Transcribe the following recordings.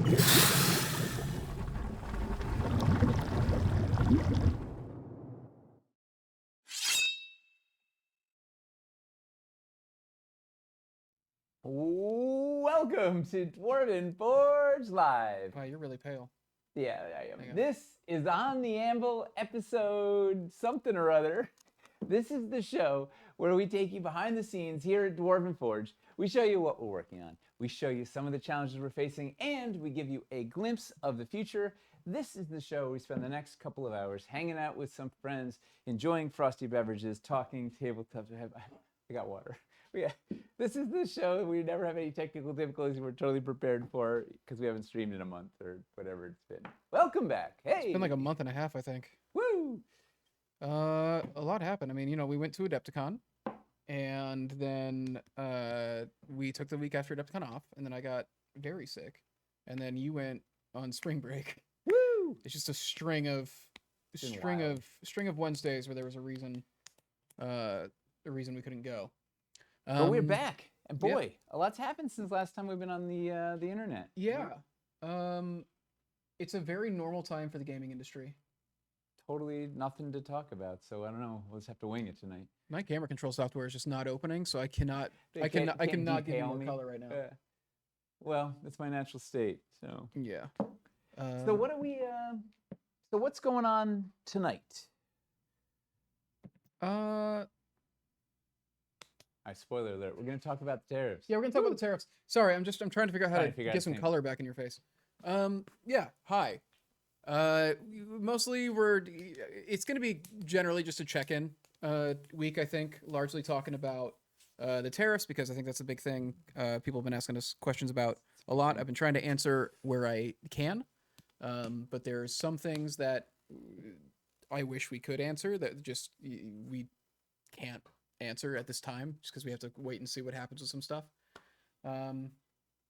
Welcome to Dwarven Forge Live. Wow, you're really pale. Yeah, I am. This is On the Anvil episode something or other. This is the show where we take you behind the scenes here at Dwarven Forge. We show you what we're working on. We show you some of the challenges we're facing, and we give you a glimpse of the future. This is the show where we spend the next couple of hours hanging out with some friends, enjoying frosty beverages, talking tabletop. I got water. Yeah, this is the show we never have any technical difficulties. We're totally prepared for because we haven't streamed in a month or whatever it's been. Welcome back. Hey, It's been like a month and a half, I think. Woo! A lot happened. I mean, we went to Adepticon, and then we took the week after Adepticon off, and then I got very sick, and then you went on spring break. Woo! It's just a string of Wednesdays where there was a reason we couldn't go. But we're back, and boy, a lot's happened since last time we've been on the internet. Yeah. It's a very normal time for the gaming industry. Totally nothing to talk about, so I don't know. We'll just have to wing it tonight. My camera control software is just not opening, so I cannot give you more color right now. Well, it's my natural state, so yeah. So what are we? So what's going on tonight? Spoiler alert. We're going to talk about the tariffs. Yeah, we're going to talk about the tariffs. Sorry, I'm trying to figure out how to get some color back in your face. Yeah, hi. Mostly it's going to be generally just a check-in week, I think, largely talking about the tariffs, because I think that's a big thing people have been asking us questions about a lot. I've been trying to answer where I can, but there's some things that I wish we could answer that just we can't answer at this time, just because we have to wait and see what happens with some stuff. But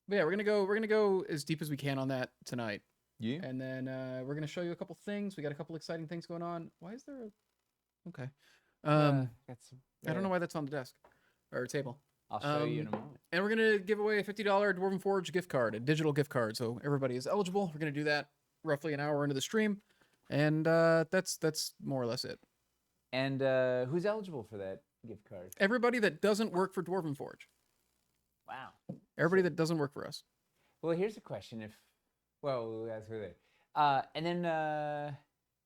yeah, we're gonna go as deep as we can on that tonight. Yeah. And then we're gonna show you a couple things. We got a couple exciting things going on. Why is there a? Okay. I don't know why that's on the desk or table. I'll show you in a moment. And we're gonna give away a $50 Dwarven Forge gift card, a digital gift card, so everybody is eligible. We're gonna do that roughly an hour into the stream, and that's more or less it. And who's eligible for that gift card? Everybody that doesn't work for Dwarven Forge. Wow. Everybody that doesn't work for us. Well, here's a question. We'll ask her there. And then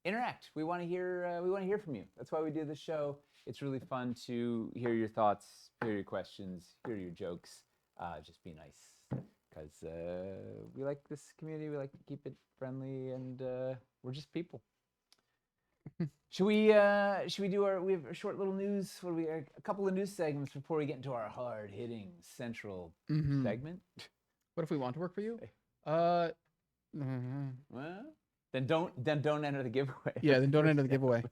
interact. We want to hear from you. That's why we do this show. It's really fun to hear your thoughts, hear your questions, hear your jokes. Just be nice, because we like this community. We like to keep it friendly, and we're just people. Should we do we have a short little news? A couple of news segments before we get into our hard-hitting central segment? What if we want to work for you? Well, then don't enter the giveaway. Yeah, then don't enter the giveaway.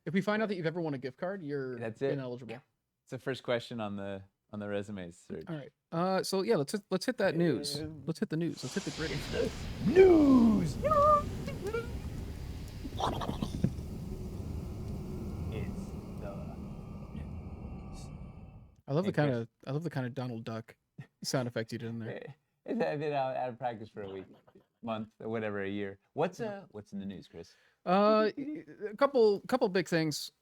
If we find out that you've ever won a gift card, you're ineligible. It's the first question on the resumes search. All right. So yeah, let's hit that news. Let's hit the news. Let's hit the gritty. News. I love the kind of Donald Duck sound effect you did in there. I've been out of practice for a week, month, or whatever, a year. What's in the news, Chris? A couple big things.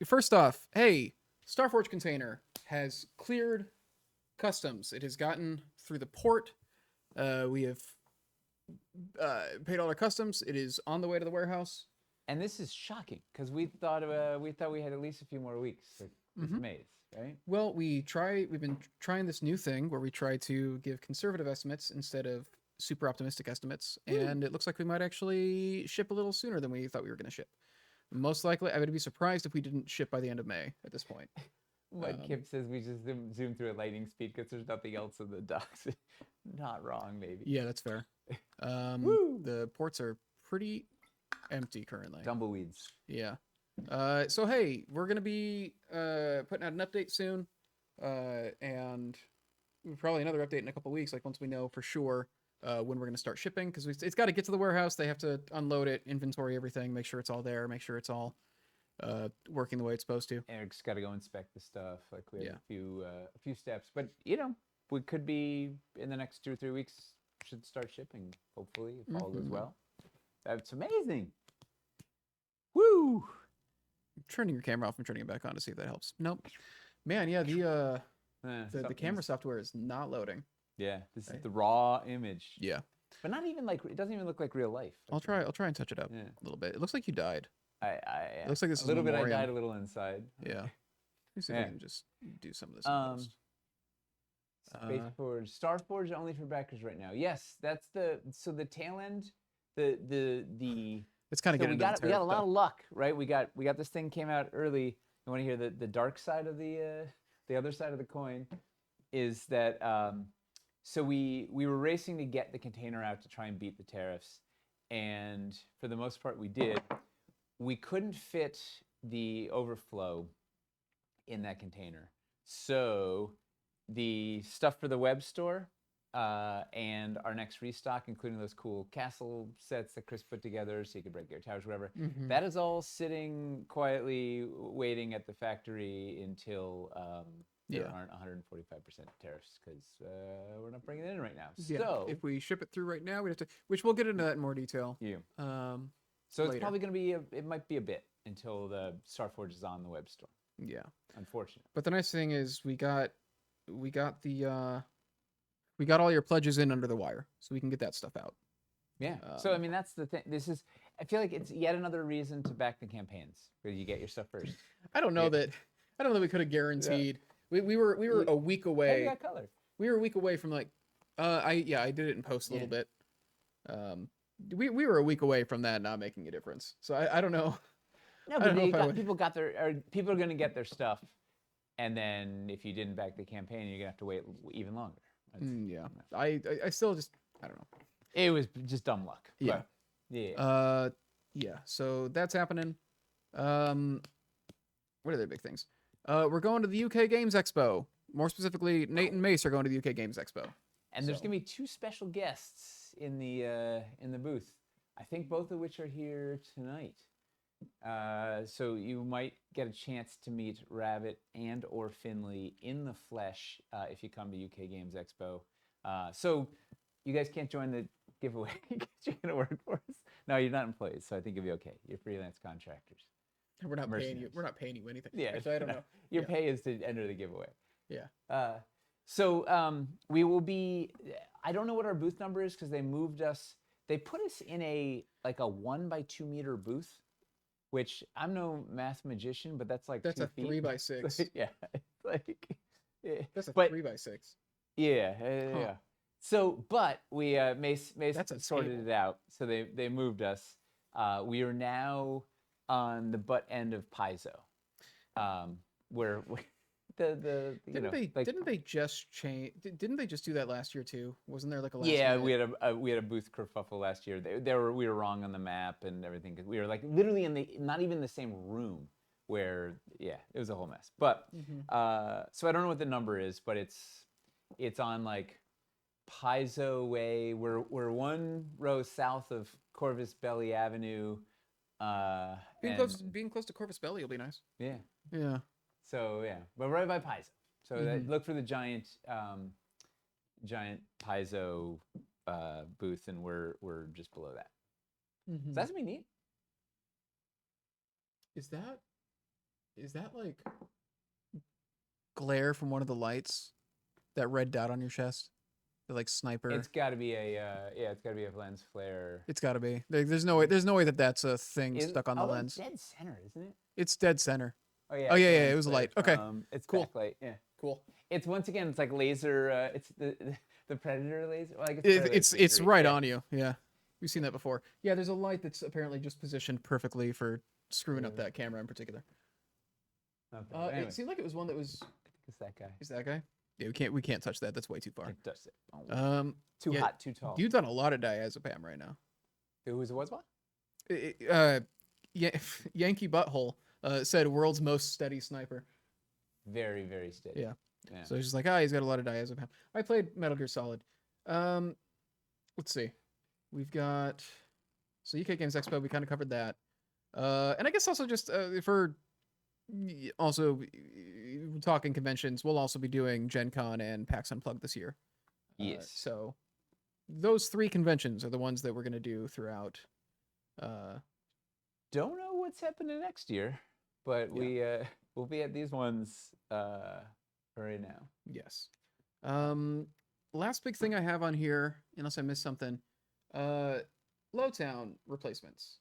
First off, hey, Starforge container has cleared customs. It has gotten through the port. We have paid all our customs. It is on the way to the warehouse. And this is shocking, because we thought we had at least a few more weeks. It's amazing. Right? Well, we've been trying this new thing where we try to give conservative estimates instead of super optimistic estimates, and it looks like we might actually ship a little sooner than we thought we were going to ship. Most likely, I would be surprised if we didn't ship by the end of May at this point. What Kip says, we just zoom through at lightning speed because there's nothing else in the docks. Not wrong, maybe. Yeah, that's fair. The ports are pretty empty currently. Tumbleweeds. Yeah. So hey, we're gonna be putting out an update soon, and probably another update in a couple weeks. Like once we know for sure when we're gonna start shipping, because it's got to get to the warehouse. They have to unload it, inventory everything, make sure it's all there, make sure it's all working the way it's supposed to. Eric's got to go inspect the stuff. Like we have Yeah. a few steps, but we could be in the next 2 or 3 weeks should start shipping, hopefully, if all goes Mhm. well. That's amazing. Woo! Turning your camera off and turning it back on to see if that helps. Nope. Man, yeah, the Something's- camera software is not loading. Yeah, this is the raw image. Yeah. But not even like, it doesn't even look like real life. I'll try and touch it up Yeah. a little bit. It looks like you died. It looks like this a is little bit. I memoriam. died a little inside. Yeah. Let me see if Yeah. I can just do some of this in post. Space Forge, Star Forge only for backers right now. Yes, that's the tail end. The It's kind of so getting we into the got a tariff lot stuff. of luck, right? We got this thing came out early. You want to hear the dark side of the other side of the coin is that so we were racing to get the container out to try and beat the tariffs, and for the most part we did. We couldn't fit the overflow in that container, so the stuff for the web store and our next restock, including those cool castle sets that Chris put together so you could break your towers, whatever, Mhm. that is all sitting quietly waiting at the factory until there aren't 145% tariffs because we're not bringing it in right now. Yeah. So If we ship it through right now, we'd have to, which we'll get into that in more detail. yeah. So It's probably going to be it might be a bit until the Starforge is on the web store. Yeah. Unfortunate. But the nice thing is we got all your pledges in under the wire, so we can get that stuff out. Yeah. So I mean that's the thing. I feel like it's yet another reason to back the campaigns because you get your stuff first. I don't know that we could have guaranteed. We were a week Hey, away. you got color. We were a week away from like I did it in post a little bit. We were a week away from that not making a difference. So I don't know. No, I but don't know if I would- people are going to get their stuff, and then if you didn't back the campaign, you're gonna have to wait even longer. Yeah. I still just I don't know. It was just dumb luck. Yeah. But, yeah. Yeah. So that's happening. What are the big things? We're going to the UK Games Expo. More specifically, Nate and Mace are going to the UK Games Expo. And there's so- gonna be two special guests in the booth. I think both of which are here tonight. So you might get a chance to meet Rabbit and or Finley in the flesh if you come to UK Games Expo. So you guys can't join the giveaway because you're gonna work for us. No, you're not employees, so I think you'll be okay. You're freelance contractors. We're not paying you. Mercenaries. We're not paying you anything. Yeah, Actually, I don't know. Your Yeah. pay is to enter the giveaway. Yeah. So we will be. I don't know what our booth number is because they moved us. They put us in a 1 by 2 meter booth, which I'm no math magician, but that's like That's 2 a feet. 3 by 6. Yeah, it's like yeah. That's a But- 3 by 6. Yeah, Huh. yeah. So, but we Mace That's a sorted table. it out. So they moved us. We are now on the butt end of Paizo, where Didn't they just change? Didn't they just do that last year too? Wasn't there like a last Yeah, minute- we had a booth kerfuffle last year. We were wrong on the map and everything because we were like literally in not even the same room. Where it was a whole mess. But so I don't know what the number is, but it's on like Paizo Way. We're one row south of Corvus Belly Avenue. being close to Corvus Belli will be nice. Yeah. Yeah. So yeah, but right by Paizo. So look for the giant Paizo booth, and we're just below that. So that's gonna be neat. Is that like glare from one of the lights? That red dot on your chest? The like sniper? It's got to be it's got to be a lens flare. It's got to be. There's no way that that's a thing stuck on the Although lens. It's dead center, isn't it? It's dead center. Oh yeah. Oh, yeah, it's yeah, lens it was a flare light. Okay, It's cool. backlight. Yeah. Cool. It's once again, it's like laser. It's the Predator laser. Well, I guess It's Predator right yeah. on you. Yeah, we've seen that before. Yeah, there's a light that's apparently just positioned perfectly for screwing up that camera in particular. Okay. Anyway, It seemed like it was one that was. it's that guy. Is that guy? Yeah, we can't touch that. That's way too far. It does it. Too yeah, hot, too tall. You've done a lot of diazepam right now. Who was what? Yankee Butthole said world's most steady sniper. Very, very steady. Yeah. So he's just like, he's got a lot of diazepam. I played Metal Gear Solid. Let's see. We've got UK Games Expo. We kind of covered that. And I guess also just for also talking conventions, we'll also be doing Gen Con and PAX Unplugged this year. Yes. So those 3 conventions are the ones that we're gonna do throughout. Don't know what's happening next year, but we'll be at these ones right now. Yes. Last big thing I have on here, unless I missed something, Lowtown replacements.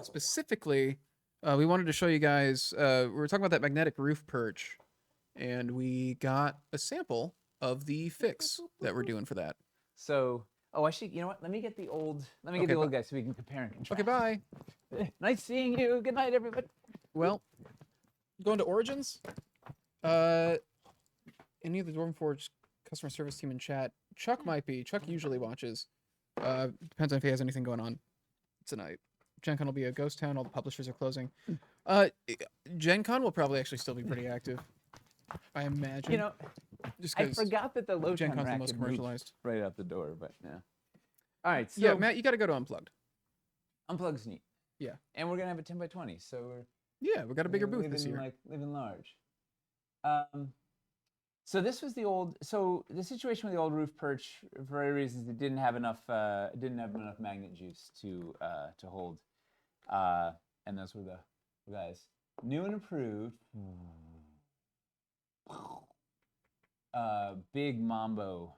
Specifically, we wanted to show you guys. We were talking about that magnetic roof perch, and we got a sample of the fix that we're doing for that. So, I should. You know what? Let me get the old. Let me get Okay, the old guy so we can compare and contrast. Okay, bye. Nice seeing you. Good night, everybody. Well, going to Origins. Any of the Dwarven Forge customer service team in chat. Chuck might be. Chuck usually watches. Depends on if he has anything going on tonight. Gen Con will be a ghost town. All the publishers are closing. Gen Con will probably actually still be pretty active, I imagine. You know, just I forgot that the Gen Lowtown Con's the rack most had moved commercialized. right out the door, but yeah. All right, so Yeah, Matt, you got to go to Unplugged. Unplugged's neat. Yeah. And we're gonna have a 10 by 20, so we're we got a bigger booth this year. Living large. So this was the old. So the situation with the old roof perch, for various reasons, it didn't have enough magnet juice to hold. And those were the guys. New and improved. Big Mambo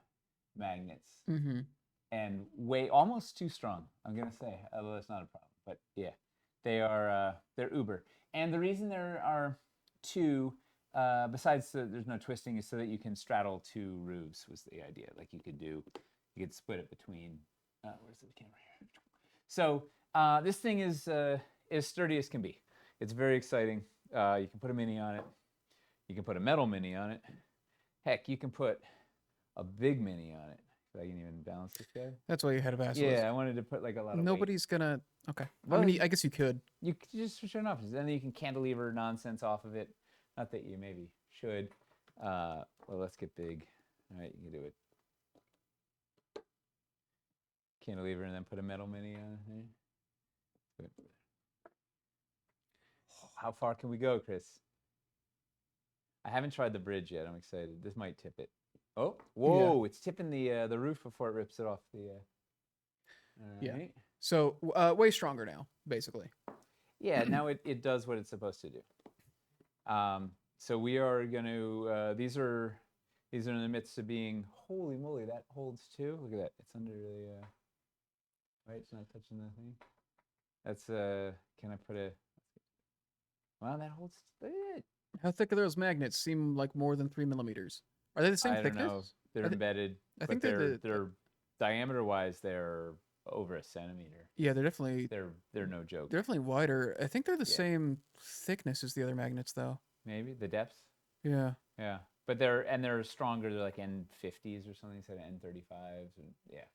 magnets. Mm-hmm. And way almost too strong. I'm gonna say, although that's not a problem. But yeah, they are. They're uber. And the reason there are 2. Besides there's no twisting, is so that you can straddle 2 roofs was the idea. Like you could split it between. Where's the camera here? So this thing is as sturdy as can be. It's very exciting. You can put a mini on it. You can put a metal mini on it. Heck, you can put a big mini on it. If I can even balance this guy. That's why you had a Basilisk. Yeah, I wanted to put like a lot of Nobody's weight. gonna. Okay. Well, I mean, I guess you could. You could just turn it off. Then you can cantilever nonsense off of it. Not that you maybe should. Well, let's get big. All right, you can do it. Cantilever and then put a metal mini on it. How far can we go, Chris? I haven't tried the bridge yet. I'm excited. This might tip it. Oh, whoa! Yeah. It's tipping the roof before it rips it off the. All right. Yeah. So way stronger now, basically. Yeah. Now it does what it's supposed to do. So we are going to. These are in the midst of being. Holy moly! That holds too. Look at that. It's under the. Right. It's not touching the thing. That's Can I put a? Wow, that holds. How thick are those magnets? Seem like more than 3 millimeters. Are they the same thickness? I don't know. They're embedded. I think they're diameter-wise, they're over a centimeter. Yeah, they're definitely. They're no joke. They're definitely wider. I think they're the same thickness as the other magnets, though. Maybe the depth. Yeah. Yeah, but they're stronger. They're like N50s or something instead of N35s, and yeah,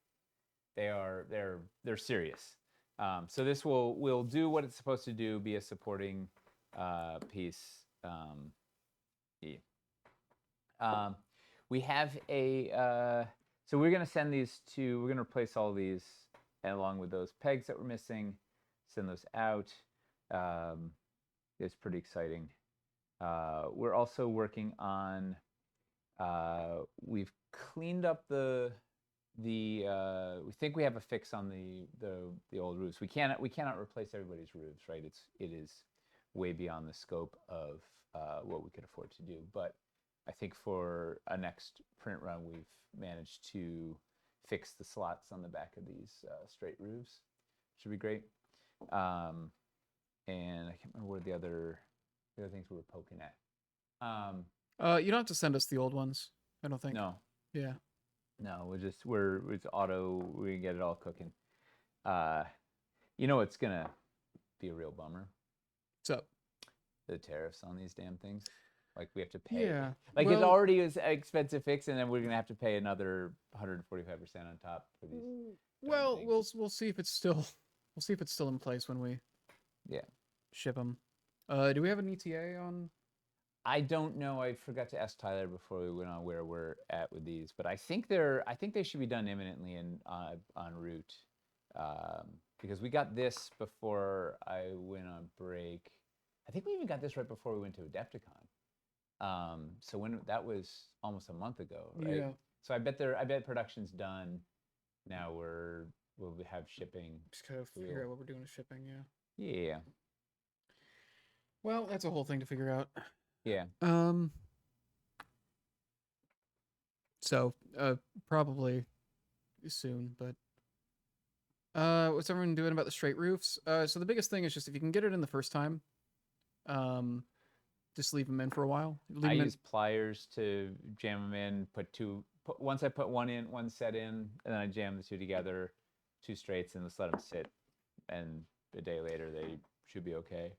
they're serious. So this will do what it's supposed to do. Be a supporting piece. We have a. So we're gonna send these to. We're gonna replace all these, and along with those pegs that we're missing, send those out. It's pretty exciting. We're also working on. We've cleaned up the. We think we have a fix on the old roofs. We cannot replace everybody's roofs, right? It is way beyond the scope of what we could afford to do. But I think for a next print run, we've managed to fix the slots on the back of these straight roofs. Should be great. And I can't remember what the other things we were poking at. You don't have to send us the old ones, I don't think. No. Yeah. No, it's auto. We get it all cooking. You know it's gonna be a real bummer. What's up? The tariffs on these damn things. Like we have to pay. Yeah. Like it already is an expensive fix, and then we're gonna have to pay another 145% on top for these. Well, we'll see if it's still in place when we ship them. Do we have an ETA on? I don't know. I forgot to ask Tyler before we went on where we're at with these, but I think they should be done imminently and en route, because we got this before I went on break. I think we even got this right before we went to Adepticon. So when that was almost a month ago, right? Yeah. So I bet production's done now we'll have shipping. Just gotta figure out what we're doing with shipping. Yeah. Yeah. Well, that's a whole thing to figure out. Yeah. So probably soon, but what's everyone doing about the straight roofs? So the biggest thing is just if you can get it in the first time, just leave them in for a while. I use pliers to jam them in. Once I put one set in, and then I jam the two together, two straights, and just let them sit. And a day later, they should be okay.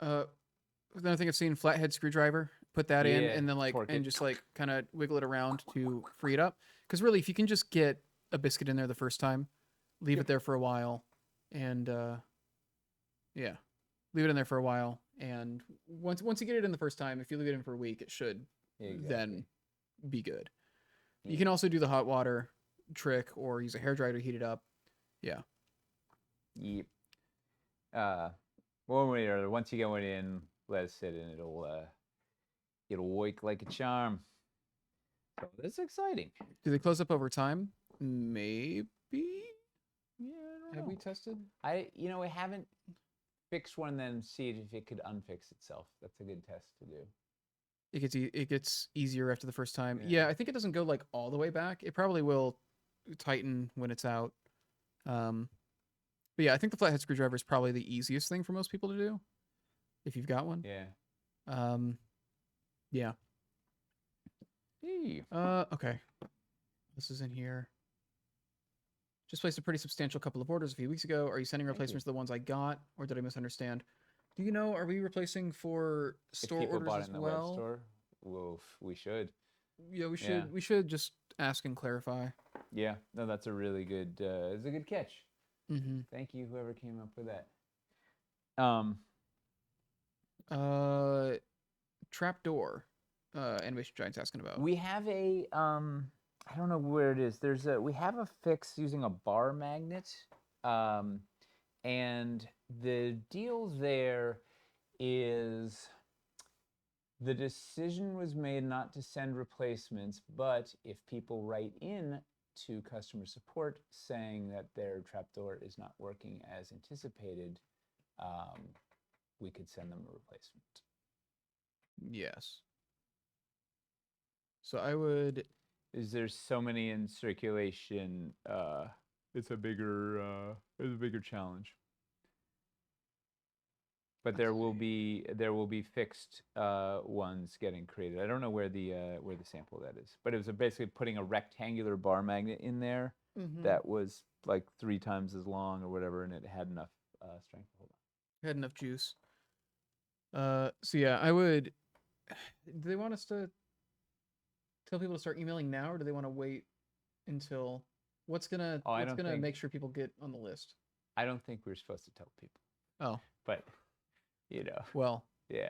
Another thing I've seen, flathead screwdriver. Put that in, and then just kind of wiggle it around to free it up. Because really, if you can just get a biscuit in there the first time, leave it there for a while, and leave it in there for a while. And once you get it in the first time, if you leave it in for a week, it should then be good. Yeah. You can also do the hot water trick or use a hairdryer to heat it up. Yeah. Yep. One way or other, once you get one in, let it sit and it'll work like a charm. So that's exciting. Do they close up over time? Maybe. Yeah. Have we tested? We haven't fixed one and then see if it could unfix itself. That's a good test to do. It gets easier after the first time. Yeah, I think it doesn't go like all the way back. It probably will tighten when it's out. But yeah, I think the flathead screwdriver is probably the easiest thing for most people to do, if you've got one. Yeah. Yeah. Hey. Okay. This is in here. Just placed a pretty substantial couple of orders a few weeks ago. Are you sending replacements to the ones I got, or did I misunderstand? Do you know? Are we replacing for store orders bought as it in the well? web store? Well, we should. Yeah, we should. Yeah. We should just ask and clarify. Yeah. No, that's a really good. It's a good catch. Mm-hmm. Thank you, whoever came up with that. Trapdoor. Animation Giant's asking about. We have a I don't know where it is. We have a fix using a bar magnet, and the deal there is the decision was made not to send replacements, but if people write in to customer support saying that their trapdoor is not working as anticipated, we could send them a replacement. Yes. So I would. There's so many in circulation. It's a bigger challenge. But there will be fixed ones getting created. I don't know where the sample of that is, but it was basically putting a rectangular bar magnet in there that was like 3 times as long or whatever, and it had enough strength to hold on. Had enough juice. So yeah, I would. Do they want us to tell people to start emailing now, or do they want to wait until what's gonna make sure people get on the list? I don't think we're supposed to tell people. Oh, but well, yeah,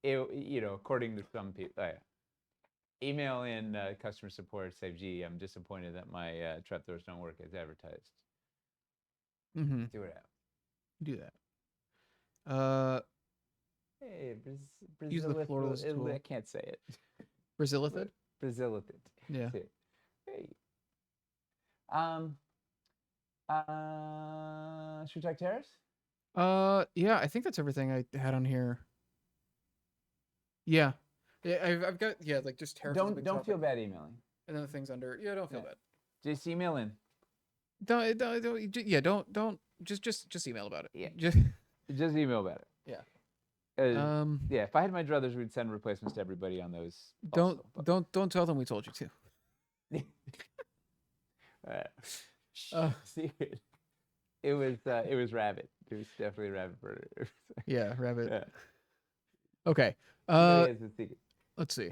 according to some people, email in customer support. Say, gee, I'm disappointed that my trapdoors don't work as advertised. Mm-hmm. Do it out. Do that. Hey, use the floorless tool. I can't say it. Brazilithid? Brazilithid. Yeah. Hey. Should we talk tariffs? Yeah, I think that's everything I had on here. Yeah. I've got like just tariffs. Don't feel bad emailing. And then the things under. Yeah, don't feel bad. Just email in. Don't just email about it. Yeah. Just email about it. Yeah. Yeah, if I had my druthers, we'd send replacements to everybody on those. Don't tell them we told you to. Secret. It was rabbit. It was definitely a rabbit burger. Yeah, rabbit. Yeah. Okay. Let's see.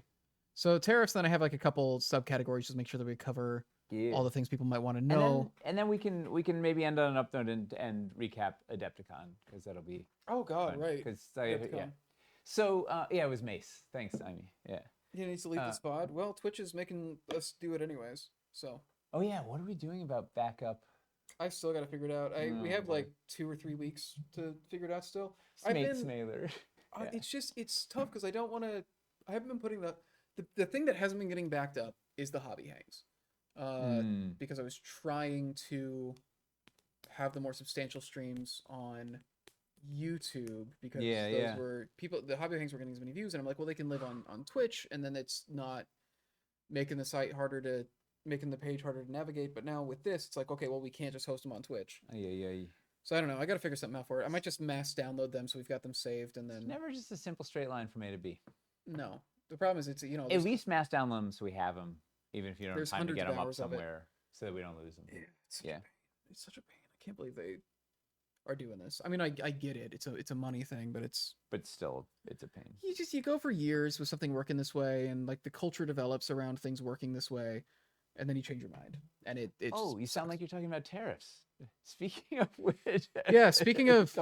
So tariffs. Then I have like a couple subcategories just make sure that we cover all the things people might want to know. And then we can maybe end on an up note and recap Adepticon because that'll be. Oh God, fun. right. Yeah. So it was Mace. Thanks, Amy. Yeah. He needs to leave the spot. Well, Twitch is making us do it anyways. So. Oh yeah, what are we doing about backup? I've still got to figure it out. We have like 2 or 3 weeks to figure it out still. Smailer. It's tough because I don't want to. I haven't been putting the thing that hasn't been getting backed up is the hobby hangs. because I was trying to have the more substantial streams on YouTube because those were people, the hobby things were getting as many views, and I'm like, well, they can live on Twitch, and then it's not making the site harder to making the page harder to navigate. But now with this, it's like, okay, well, we can't just host them on Twitch. So I don't know. I got to figure something out for it. I might just mass download them so we've got them saved, and then It's never just a simple straight line from A to B. no. The problem is it's at least mass download them so we have them, even if you don't have time to get them up of it. somewhere, so that we don't lose them. It's such a pain. I can't believe they are doing this. I mean, I get it. It's a money thing, but still, it's a pain. You go for years with something working this way, and like the culture develops around things working this way, and then you change your mind, and it you sound like you're talking about tariffs. Speaking of which, speaking of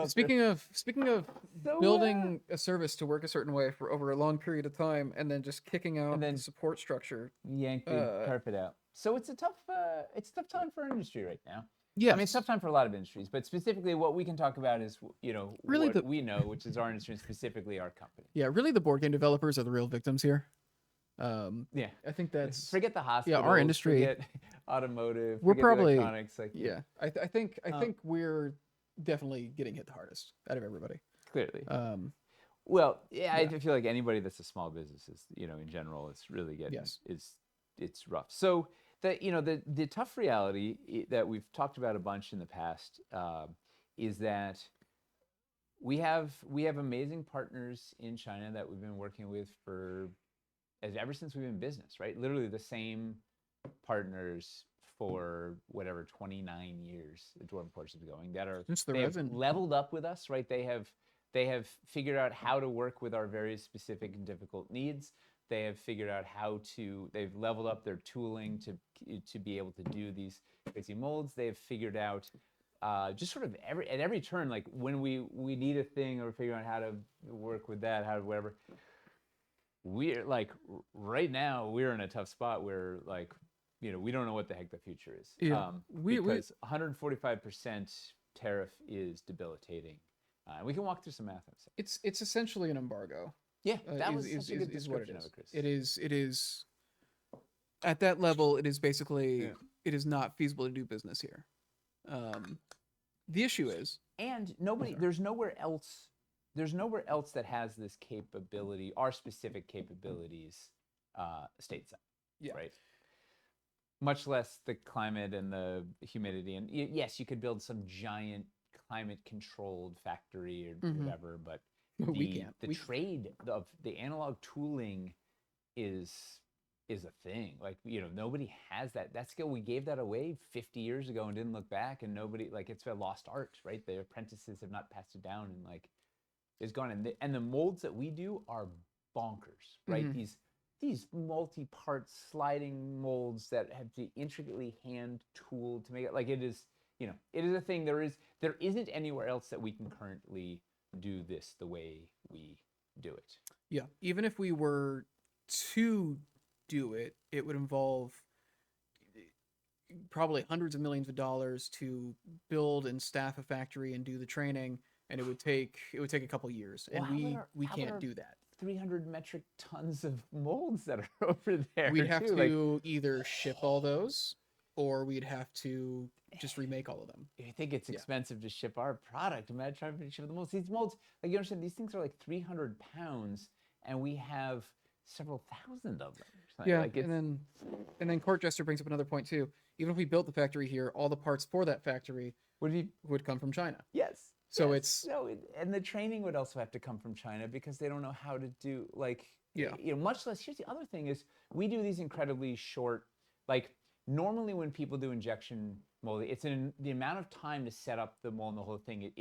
building a service to work a certain way for over a long period of time, and then just kicking out the support structure, yank the carpet out. So it's a tough time for our industry right now. Yeah, I mean, it's a tough time for a lot of industries, but specifically what we can talk about is, really what we know, which is our industry and specifically our company. Yeah, really the board game developers are the real victims here. I think that's forget the hospital. Yeah, our industry, forget automotive. We're probably electronics. I think we're definitely getting hit the hardest out of everybody. Clearly. I feel like anybody that's a small business is, in general, it's really getting it's rough. So the tough reality that we've talked about a bunch in the past is that we have amazing partners in China that we've been working with ever since we've been in business, right? Literally the same partners for whatever 29 years the Dwarven Forge is going that are have leveled up with us, right? They have figured out how to work with our very specific and difficult needs. They have figured out they've leveled up their tooling to be able to do these crazy molds. They have figured out just sort of at every turn, like when we need a thing or figure out how to work with that, whatever. We're like right now we're in a tough spot where we don't know what the heck the future is. Because 145% tariff is debilitating. We can walk through some math. It's essentially an embargo. Yeah, that was such a good description of it, Chris. It is at that level. It is basically it is not feasible to do business here. The issue is, and there's nowhere else that has this capability, our specific capabilities, stateside. Yeah. Right. Much less the climate and the humidity. And yes, you could build some giant climate-controlled factory or whatever, but the trade of the analog tooling is a thing. Like, nobody has that skill. We gave that away 50 years ago and didn't look back, and nobody, it's a lost art, right? The apprentices have not passed it down, and it's gone. And the molds that we do are bonkers, right? These multi-part sliding molds that have to intricately hand tooled to make it it is, it is a thing. There isn't anywhere else that we can currently do this the way we do it. Yeah, even if we were to do it, it would involve probably hundreds of millions of dollars to build and staff a factory and do the training, and it would take a couple years, and we can't do that. 300 metric tons of molds that are over there. We'd have to either ship all those, or we'd have to just remake all of them. I think it's expensive to ship our product. Imagine trying to ship the molds. These molds, you understand, these things are 300 pounds, and we have several thousand of them. Yeah, and then Court Jester brings up another point too. Even if we built the factory here, all the parts for that factory would come from China. Yes. So and the training would also have to come from China because they don't know how to do much less. Here's the other thing is we do these incredibly short, normally when people do injection molding, it's the amount of time to set up the mold and the whole thing.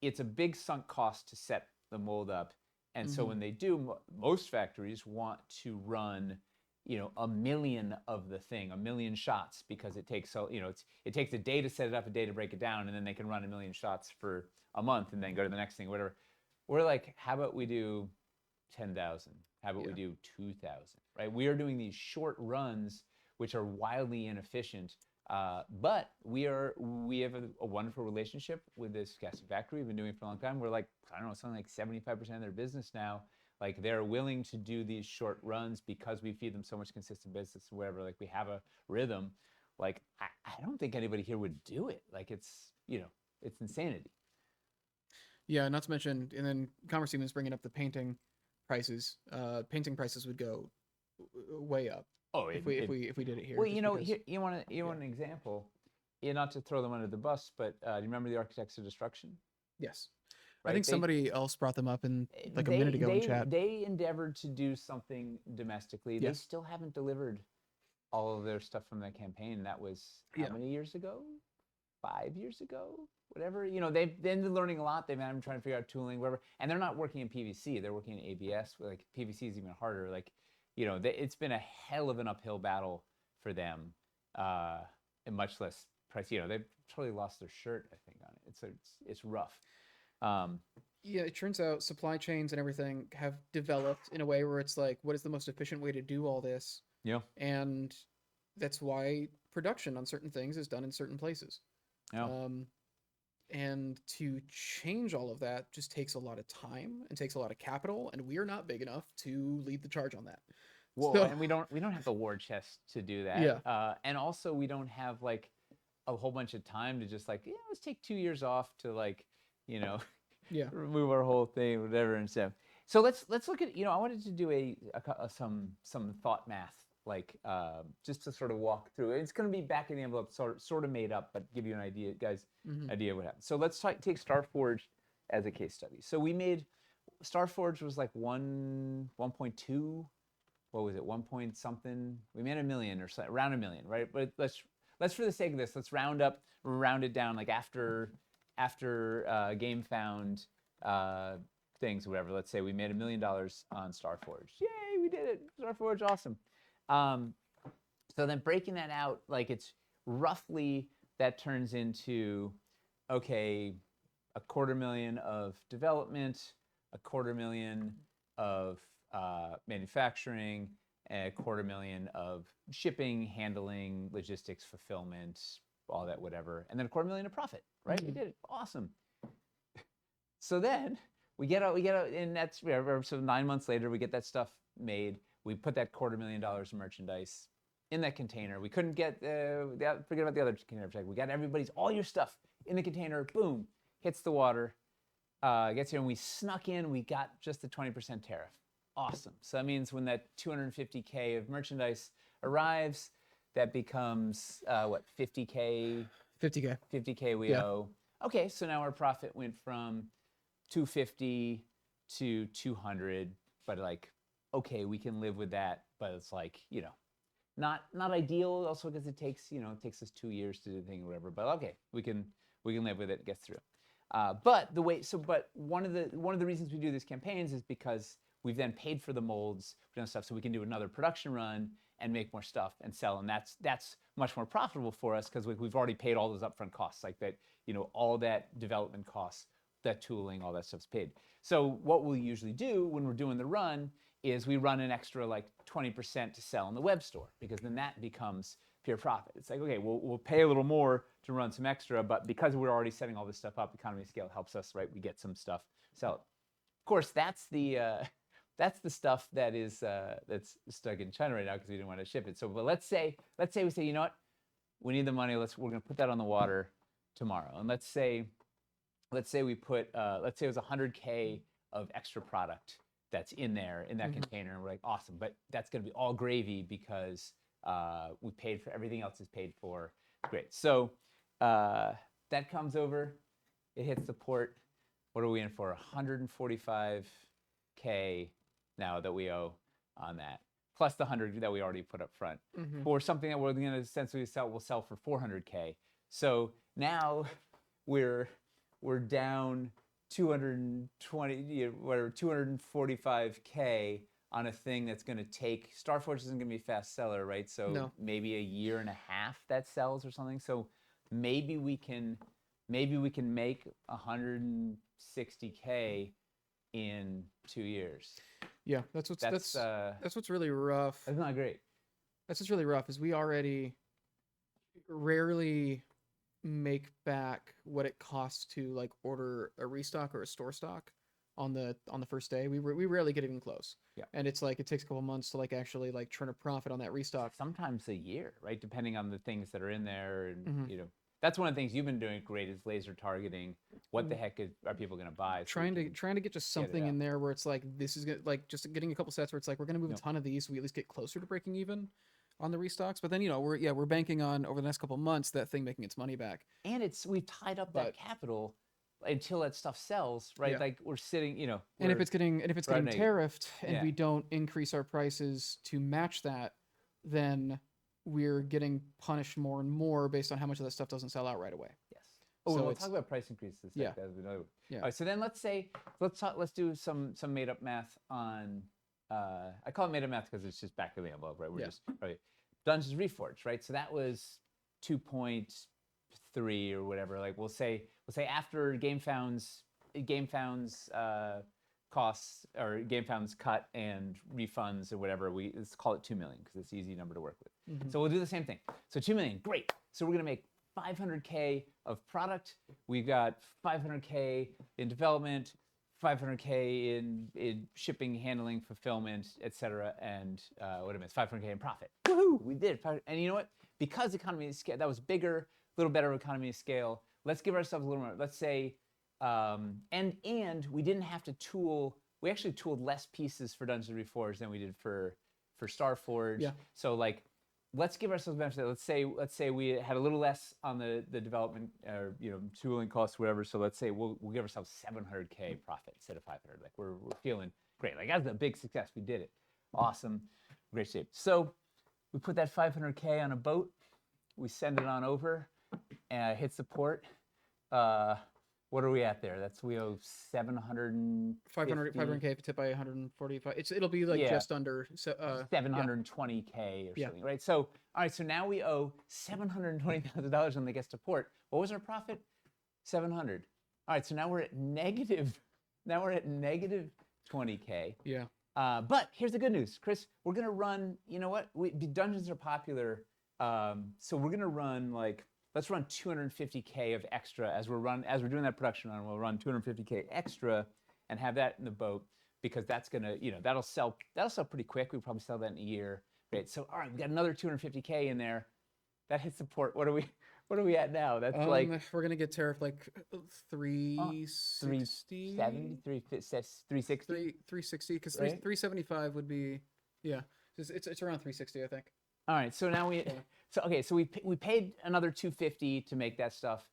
It's a big sunk cost to set the mold up. And so when they do, most factories want to run, 1 million of the thing, 1 million shots, because it takes it takes a day to set it up, a day to break it down, and then they can run 1 million shots for a month and then go to the next thing, whatever. We're like, how about we do 10,000? How about we do 2,000? Right? We are doing these short runs, which are wildly inefficient. But we have a wonderful relationship with this casting factory. We've been doing it for a long time. We're something like 75% of their business now. They're willing to do these short runs because we feed them so much consistent business and whatever. We have a rhythm. Like, I don't think anybody here would do it. Like, it's, it's insanity. Yeah, not to mention, and then Commerce even is bringing up the painting prices. Painting prices would go way up Oh, if we did it here. well, Just because, here, you want an example? Not to throw them under the bus, but do you remember the Architects of Destruction? yes, I Right? think somebody else brought them up in like a They minute ago in they chat. they endeavored to do something domestically. They Yes. still haven't delivered all of their stuff from that campaign. That was how Yeah. many years ago? 5 years ago? Whatever. They've been learning a lot. They've been trying to figure out tooling, whatever. And they're not working in PVC. They're working in ABS. Like PVC is even harder. Like, it's been a hell of an uphill battle for them, and much less price. They've totally lost their shirt, I think, on it. It's rough. Yeah, it turns out supply chains and everything have developed in a way where it's like, what is the most efficient way to do all this? Yeah. And that's why production on certain things is done in certain places. Yeah. And to change all of that just takes a lot of time and takes a lot of capital, and we are not big enough to lead the charge on that. Well, So- and we don't have the war chest to do that. Yeah. And also we don't have like a whole bunch of time to just like, let's take 2 years off to like, Yeah. remove our whole thing, whatever, and stuff. So let's look at, I wanted to do some thought math, like just to sort of walk through. It's going to be back in the envelope, sort of made up, but give you an idea, guys, idea of what happened. So let's take Starforge as a case study. So we made Starforge was like 1.2. What was it? 1 point something. We made $1 million or so, around $1 million, right? But let's for the sake of this, let's round it down, like after GameFound things, whatever. Let's say we made $1 million on Starforge. Yay, we did it! Starforge, awesome. So then breaking that out, like it's roughly that turns into, okay, $250,000 of development, $250,000 of manufacturing, and $250,000 of shipping, handling, logistics, fulfillment, all that, whatever, and then $250,000 of profit, right? We did it, awesome. So then we get out, and that's so 9 months later we get that stuff made. We put that $250,000 of merchandise in that container. We couldn't get forget about the other container check. We got all your stuff in the container. Boom, hits the water, gets here, and we snuck in. We got just the 20% tariff. Awesome. So that means when that $250K of merchandise arrives, that becomes what, 50K? 50K. 50K we owe. Okay, so now our profit went from 250 to 200, but like, okay, we can live with that, but it's like, not ideal also because it takes us 2 years to do the thing or whatever, but okay, we can live with it, get through. But one of the reasons we do these campaigns is because we've then paid for the molds, we've done stuff, so we can do another production run and make more stuff and sell, and that's much more profitable for us because we've already paid all those upfront costs, like that, all that development costs, that tooling, all that stuff's paid. So what we'll usually do when we're doing the run is we run an extra like 20% to sell in the web store, because then that becomes pure profit. It's like, okay, we'll pay a little more to run some extra, but because we're already setting all this stuff up, economy of scale helps us, right? We get some stuff, sell it. Of course, that's the stuff that is that's stuck in China right now because we didn't want to ship it. So, but let's say we say, you know what, we need the money. We're going to put that on the water tomorrow. And let's say we put let's say it was 100K of extra product that's in there in that container, and we're like, awesome, but that's going to be all gravy because we paid for everything else is paid for. Great. So that comes over, it hits the port. What are we in for? 145K now that we owe on that, plus the 100 that we already put up front for something that we're going to essentially we'll sell for 400K. So now we're down 245K on a thing that's going to take, Starforge isn't going to be a fast seller, right? So maybe a year and a half that sells or something. So maybe we can make 160K in 2 years. Yeah, that's what's really rough. That's not great. That's what's really rough is we already rarely make back what it costs to like order a restock or a store stock on the first day. We rarely get even close. Yeah. And it's like it takes a couple months to like actually like turn a profit on that restock. Sometimes a year, right? Depending on the things that are in there, and Mhm. you know, that's one of the things you've been doing great is laser targeting. What the heck are people going to buy? So we Trying to get just something out. in there where it's like this is good, like just getting a couple sets where it's like we're gonna move a ton of these, so we at least get closer to breaking even on the restocks. But then you know we're banking on over the next couple months that thing making its money back. And we've tied up that But- capital until that stuff sells, right? Yeah. Like we're sitting, you know. And if it's getting negative. tariffed and Yeah. we don't increase our prices to match that, then we're getting punished more and more based on how much of that stuff doesn't sell out right away. Yes. Oh, So we'll it's- talk about price increases. Yeah. Yeah. All right, so then let's do some made up math on. I call it made up math because it's just back of the envelope, right? We're Yeah. just right. Dungeons Reforged, right? So that was 2.3 or whatever. Like we'll say after GameFound's costs or GameFound's cut and refunds or whatever, let's call it 2 million because it's an easy number to work with. Mhm. So we'll do the same thing. So 2 million, great. So we're gonna make 500K of product. We've got 500K in development, 500K in shipping, handling, fulfillment, etc. And what I missed, 500K in profit. Woohoo! We did. And you know what? Because economy of scale, that was bigger, a little better economy of scale. Let's give ourselves a little more. Let's say, and we didn't have to tool. We actually tooled less pieces for Dungeons Reforged than we did for Starforge. Yeah. So like, let's give ourselves a benefit. Let's say we had a little less on the development or tooling costs, whatever. So let's say we'll give ourselves 700K profit instead of 500. Like we're feeling great. Like that's a big success. We did it. Awesome, great shape. So we put that 500K on a boat. We send it on over, and it hits the port. What are we at there? We owe 500K tip by 145. It'll be like just under 720K or Yeah. something, right? So all right, so now we owe $720,000 when they get to port. What was our profit? 700. All right, so now we're at negative. Now we're at negative 20K. Yeah. But here's the good news, Chris. We're gonna run. You know what? Dungeons are popular, so we're gonna run let's run 250K of extra as we're doing that production run. We'll run 250K extra and have that in the boat because that's gonna that'll sell pretty quick. We probably sell that in a year. Right. So all right, we got another 250K in there. That hits the port. What are we at now? That's we're gonna get tariff like 360, 360. 360 because Right? 375 would be it's around 360 I think. All right, so now so we paid another 250 to make that stuff,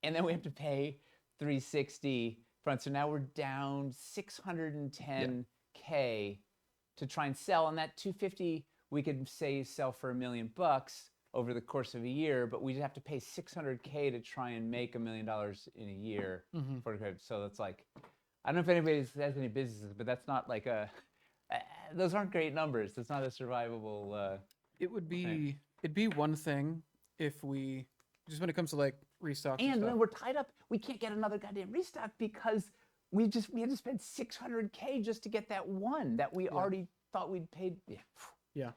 and then we have to pay 360 front. So now we're down 610K to try and sell, and that 250 we could say sell for $1 million over the course of a year, but we'd have to pay 600K to try and make $1 million in a year for the credit. So that's like, I don't know if anybody has any businesses, but that's not like those aren't great numbers. It's not a survivable. It'd be one thing if we just when it comes to like restocks and And stuff. then we're tied up. We can't get another goddamn restock because we had to spend 600K just to get that one that we already thought we'd paid. Yeah.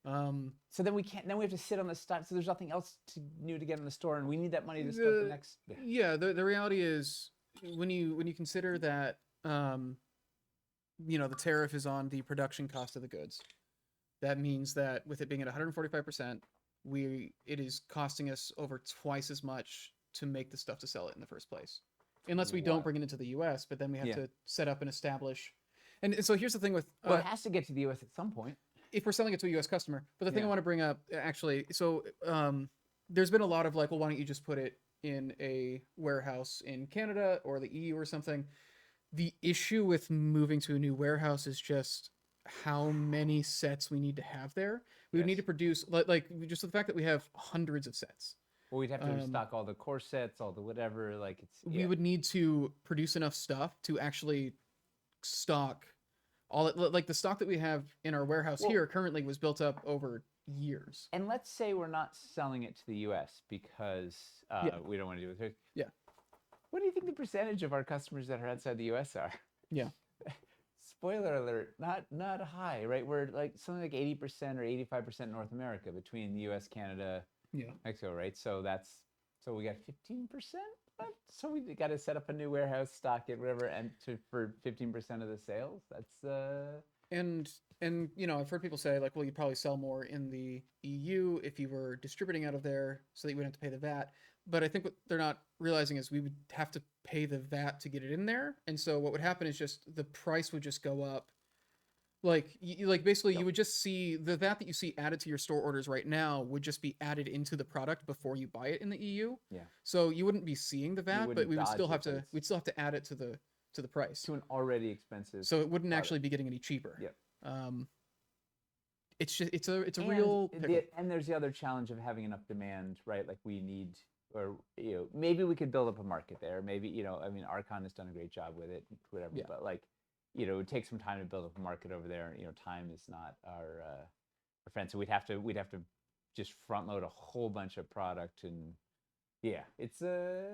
So then we can't. Then we have to sit on the stock. So there's nothing else new to get in the store, and we need that money to start the next. Yeah. The reality is when you consider that the tariff is on the production cost of the goods. That means that with it being at 145%, it is costing us over twice as much to make the stuff to sell it in the first place. Unless we don't bring it into the US, but then we have to set up and establish. And so here's the thing with Well, it has to get to the US at some point. if we're selling it to a US customer. But the thing I want to bring up actually, so there's been a lot of like, well, why don't you just put it in a warehouse in Canada or the EU or something? The issue with moving to a new warehouse is just how many sets we need to have there. We would need to produce like just the fact that we have hundreds of sets. Well, we'd have to stock all the core sets, all the whatever. Like We would need to produce enough stuff to actually stock all it. Like the stock that we have in our warehouse here currently was built up over years. And let's say we're not selling it to the US because we don't want to do it. Yeah. What do you think the percentage of our customers that are outside the US are? Yeah. Spoiler alert, not high, right? We're like something like 80% or 85% North America between the US, Canada, Mexico, right? So we got 15%, So we got to set up a new warehouse, stock it, whatever, and for 15% of the sales. That's And I've heard people say like, well, you'd probably sell more in the EU if you were distributing out of there, so that you wouldn't have to pay the VAT. But I think what they're not realizing is we would have to pay the VAT to get it in there, and so what would happen is just the price would just go up. Like basically, you would just see the VAT that you see added to your store orders right now would just be added into the product before you buy it in the EU. Yeah. So you wouldn't be seeing the VAT, but wouldn't we would dodge still it, have but to we'd still have to add it to the price. to an already expensive. So it wouldn't product. actually be getting any cheaper. Yep. It's just it's a And real pickle. and there's the other challenge of having enough demand, right? Like we need, or maybe we could build up a market there. Maybe I mean, Archon has done a great job with it, whatever. Yeah. But like, it would take some time to build up a market over there. Time is not our friend. So we'd have to just front load a whole bunch of product, and yeah, it's the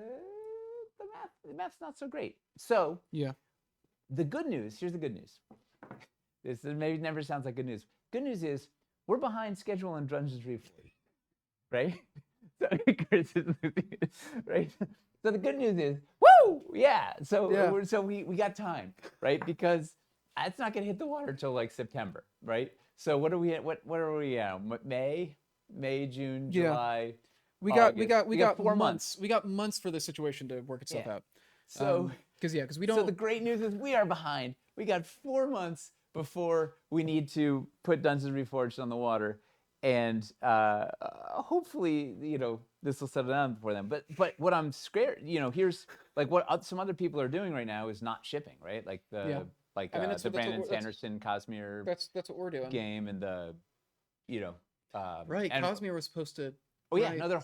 math's not so great. So Yeah. the good news, here's the good news. This maybe never sounds like good news. Good news is we're behind schedule on Dungeons Reforged, right? So Chris is losing it, right? So the good news is, woo, yeah. So we got time, right? Because it's not gonna hit the water till like September, right? So what are we at? What are we at? May, June, Yeah. July. We August. got 4 months. We got months for this situation to work itself Yeah. out. So Because we don't. So the great news is we are behind. We got 4 months before we need to put Dungeons Reforged on the water, and hopefully this will settle down before then. But what I'm scared, here's like what some other people are doing right now is not shipping, right? Like the the Brandon Sanderson Cosmere that's what we're doing. game, and the Right, and, Cosmere was supposed to. Oh yeah, right. no, they're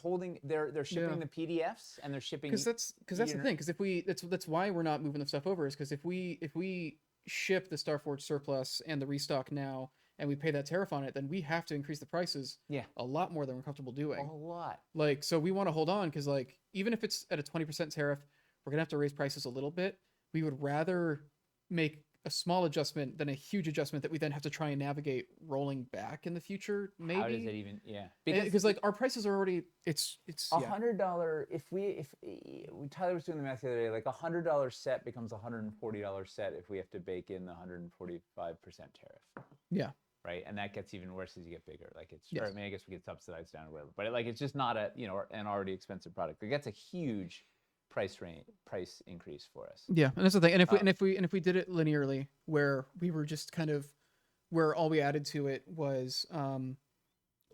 shipping the PDFs, and they're shipping Because that's the thing. Because if that's why we're not moving the stuff over. Is because if we ship the Starforge surplus and the restock now, and we pay that tariff on it, then we have to increase the prices. Yeah. A lot more than we're comfortable doing. A lot. Like, so we want to hold on because like even if it's at a 20% tariff, we're gonna have to raise prices a little bit. We would rather make a small adjustment than a huge adjustment that we then have to try and navigate rolling back in the future. Maybe. How does it even? Yeah. Because like our prices are already it's $100. If Tyler was doing the math the other day, like $100 set becomes $140 set if we have to bake in the 145% tariff. Yeah. Right, and that gets even worse as you get bigger. Like it's, Yes. or I mean, I guess we get subsidized down or whatever. But like, it's just not an already expensive product. Like that's a huge price increase for us. Yeah, and that's the thing. And if we did it linearly, where we were just kind of where all we added to it was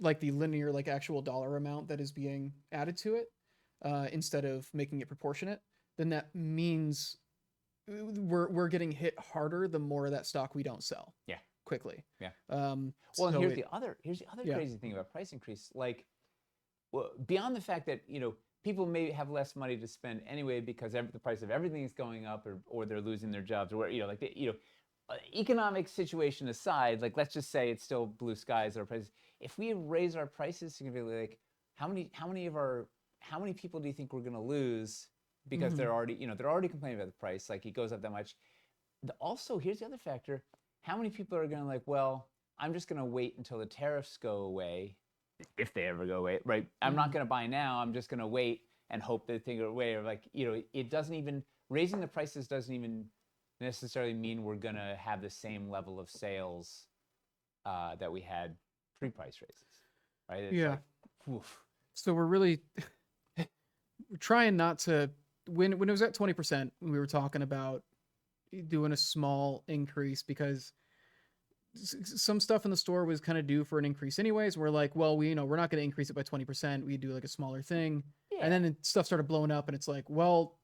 like the linear, like actual dollar amount that is being added to it, instead of making it proportionate, then that means we're getting hit harder the more of that stock we don't sell. Yeah. Quickly. Yeah. Well, and here's the other Yeah. crazy thing about price increase. Like, well, beyond the fact that people may have less money to spend anyway because the price of everything is going up, or they're losing their jobs, or economic situation aside, like let's just say it's still blue skies. Our prices. If we raise our prices significantly, like how many people do you think we're going to lose because they're already complaining about the price? Like it goes up that much. Also, here's the other factor. How many people are going to well, I'm just going to wait until the tariffs go away, if they ever go away, right? I'm not going to buy now. I'm just going to wait and hope that they go away. Or it doesn't even, raising the prices doesn't even necessarily mean we're going to have the same level of sales that we had pre-price raises, right? It's Yeah. like, oof. So we're really we're trying not to, when it was at 20%, we were talking about doing a small increase because some stuff in the store was kind of due for an increase anyways. We're like, well, we're not going to increase it by 20%. We do like a smaller thing. Yeah. And then stuff started blowing up, and it's like, well,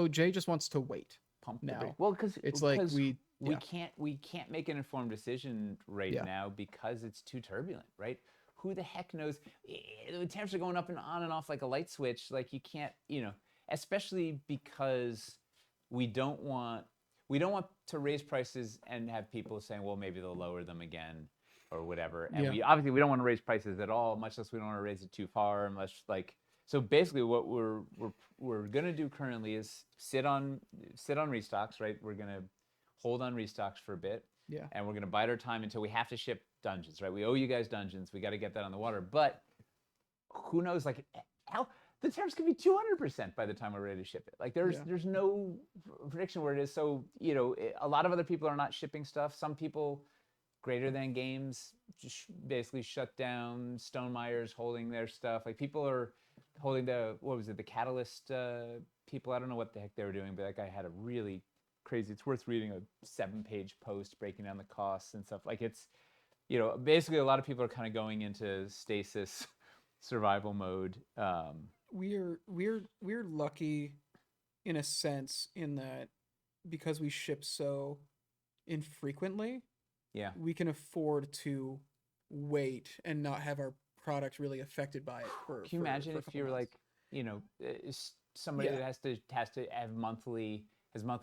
Jay just wants to wait. Pump the now. brake. Well, because It's like we can't make an informed decision right now because it's too turbulent, right? Who the heck knows? The tariffs are going up and on and off like a light switch. Like you can't, especially because we don't want to raise prices and have people saying, well, maybe they'll lower them again or whatever. And we don't want to raise prices at all, much less we don't want to raise it too far, unless so basically what we're gonna do currently is sit on restocks, right? We're gonna hold on restocks for a bit. Yeah. And we're gonna bide our time until we have to ship dungeons, right? We owe you guys dungeons. We got to get that on the water. But who knows? Like, the tariffs could be 200% by the time we're ready to ship it. Like Yeah. there's no prediction where it is. So, a lot of other people are not shipping stuff. Some people greater than games just basically shut down. Stone Meyer's holding their stuff. Like people are holding the Catalyst people. I don't know what the heck they were doing, but that guy had a really crazy. It's worth reading a 7-page post breaking down the costs and stuff. Like it's, basically a lot of people are kind of going into stasis survival mode. We're lucky in a sense in that because we ship so infrequently, Yeah. we can afford to wait and not have our product really affected by it. Can you imagine if you're months. like, somebody that has to have monthly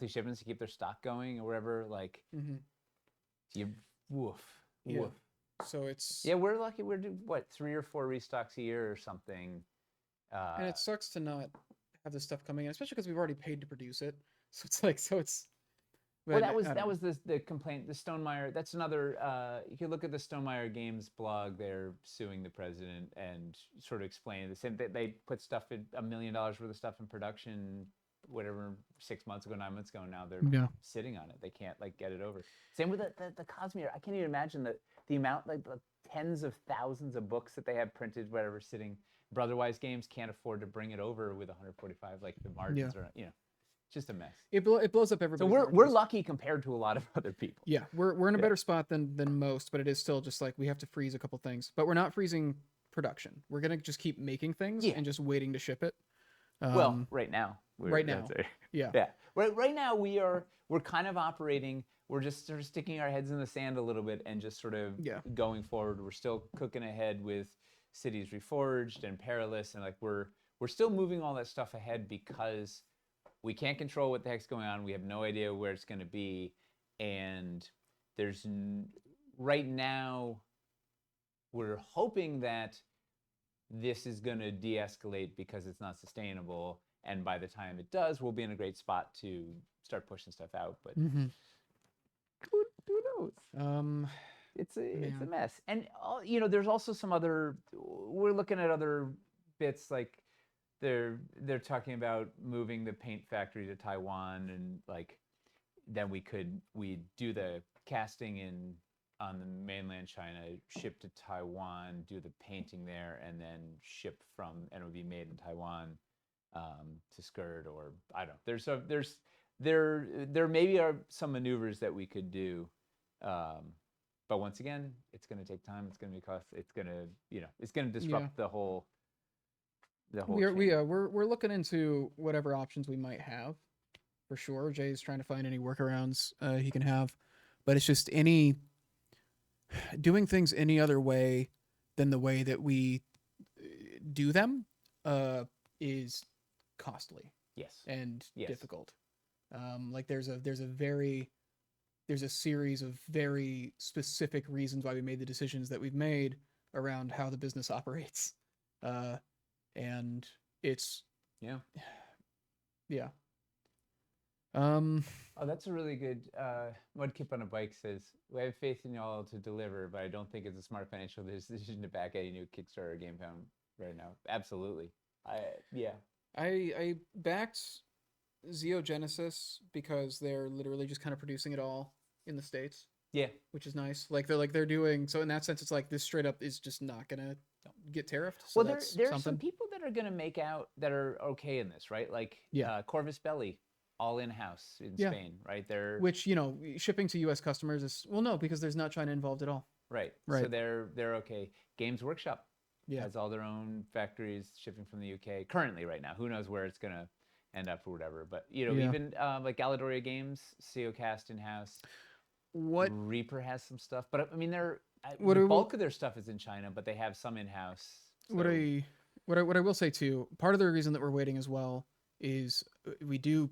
shipments to keep their stock going or whatever? Like, you woof. Yeah. So it's we're lucky. We're 3 or 4 restocks a year or something. And it sucks to not have this stuff coming in, especially because we've already paid to produce it. So it's like Well, that was the complaint. The Stonemeyer. That's another. You can look at the Stonemeyer Games blog. They're suing the president and sort of explaining the same. They put stuff in $1 million worth of stuff in production, whatever, 6 months ago, 9 months ago. Now they're sitting on it. They can't get it over. Same with the Cosmere. I can't even imagine the amount, the tens of thousands of books that they have printed, whatever, sitting. Brotherwise Games can't afford to bring it over with 145. Like the margins are, just a mess. It blows up everybody. So we're lucky compared to a lot of other people. Yeah, we're in a better spot than most, but it is still just like we have to freeze a couple things. But we're not freezing production. We're gonna just keep making things and just waiting to ship it. Well, right now. Right now. Yeah. Right now we're kind of operating. We're just sort of sticking our heads in the sand a little bit and just sort of going forward. We're still cooking ahead with Cities Reforged and Perilous, and we're still moving all that stuff ahead because we can't control what the heck's going on. We have no idea where it's going to be, and right now we're hoping that this is going to de-escalate because it's not sustainable, and by the time it does, we'll be in a great spot to start pushing stuff out. But who knows? It's a mess. And there's also some other. We're looking at other bits like they're talking about moving the paint factory to Taiwan, and then we do the casting on the mainland China, ship to Taiwan, do the painting there, and then ship and it would be made in Taiwan to Skirt, or I don't know. There maybe are some maneuvers that we could do. But once again, it's going to take time. It's going to be cost. It's going to disrupt the whole. We're looking into whatever options we might have, for sure. Jay's trying to find any workarounds he can have, but it's just doing things any other way than the way that we do them is costly. Yes. And difficult. There's a series of very specific reasons why we made the decisions that we've made around how the business operates. And it's Oh, that's a really good. Mudkip on a Bike says, "We have faith in y'all to deliver, but I don't think it's a smart financial decision to back any new Kickstarter game found right now." Absolutely. I backed Xeogenesis because they're literally just kind of producing it all in the States. Yeah, which is nice. They're doing so in that sense. It's like this straight up is just not gonna get tariffed. So well, there are some people that are gonna make out that are okay in this, right? Corvus Belli, all in house in Spain, right? Which shipping to U.S. customers is no, because there's not China involved at all. Right. So they're okay. Games Workshop has all their own factories shipping from the UK currently right now. Who knows where it's gonna end up or whatever. But even like Galadoria Games, CEOcast in house. Reaper has some stuff, but I mean, the bulk of their stuff is in China, but they have some in house. So. What I will say too, part of the reason that we're waiting as well is we do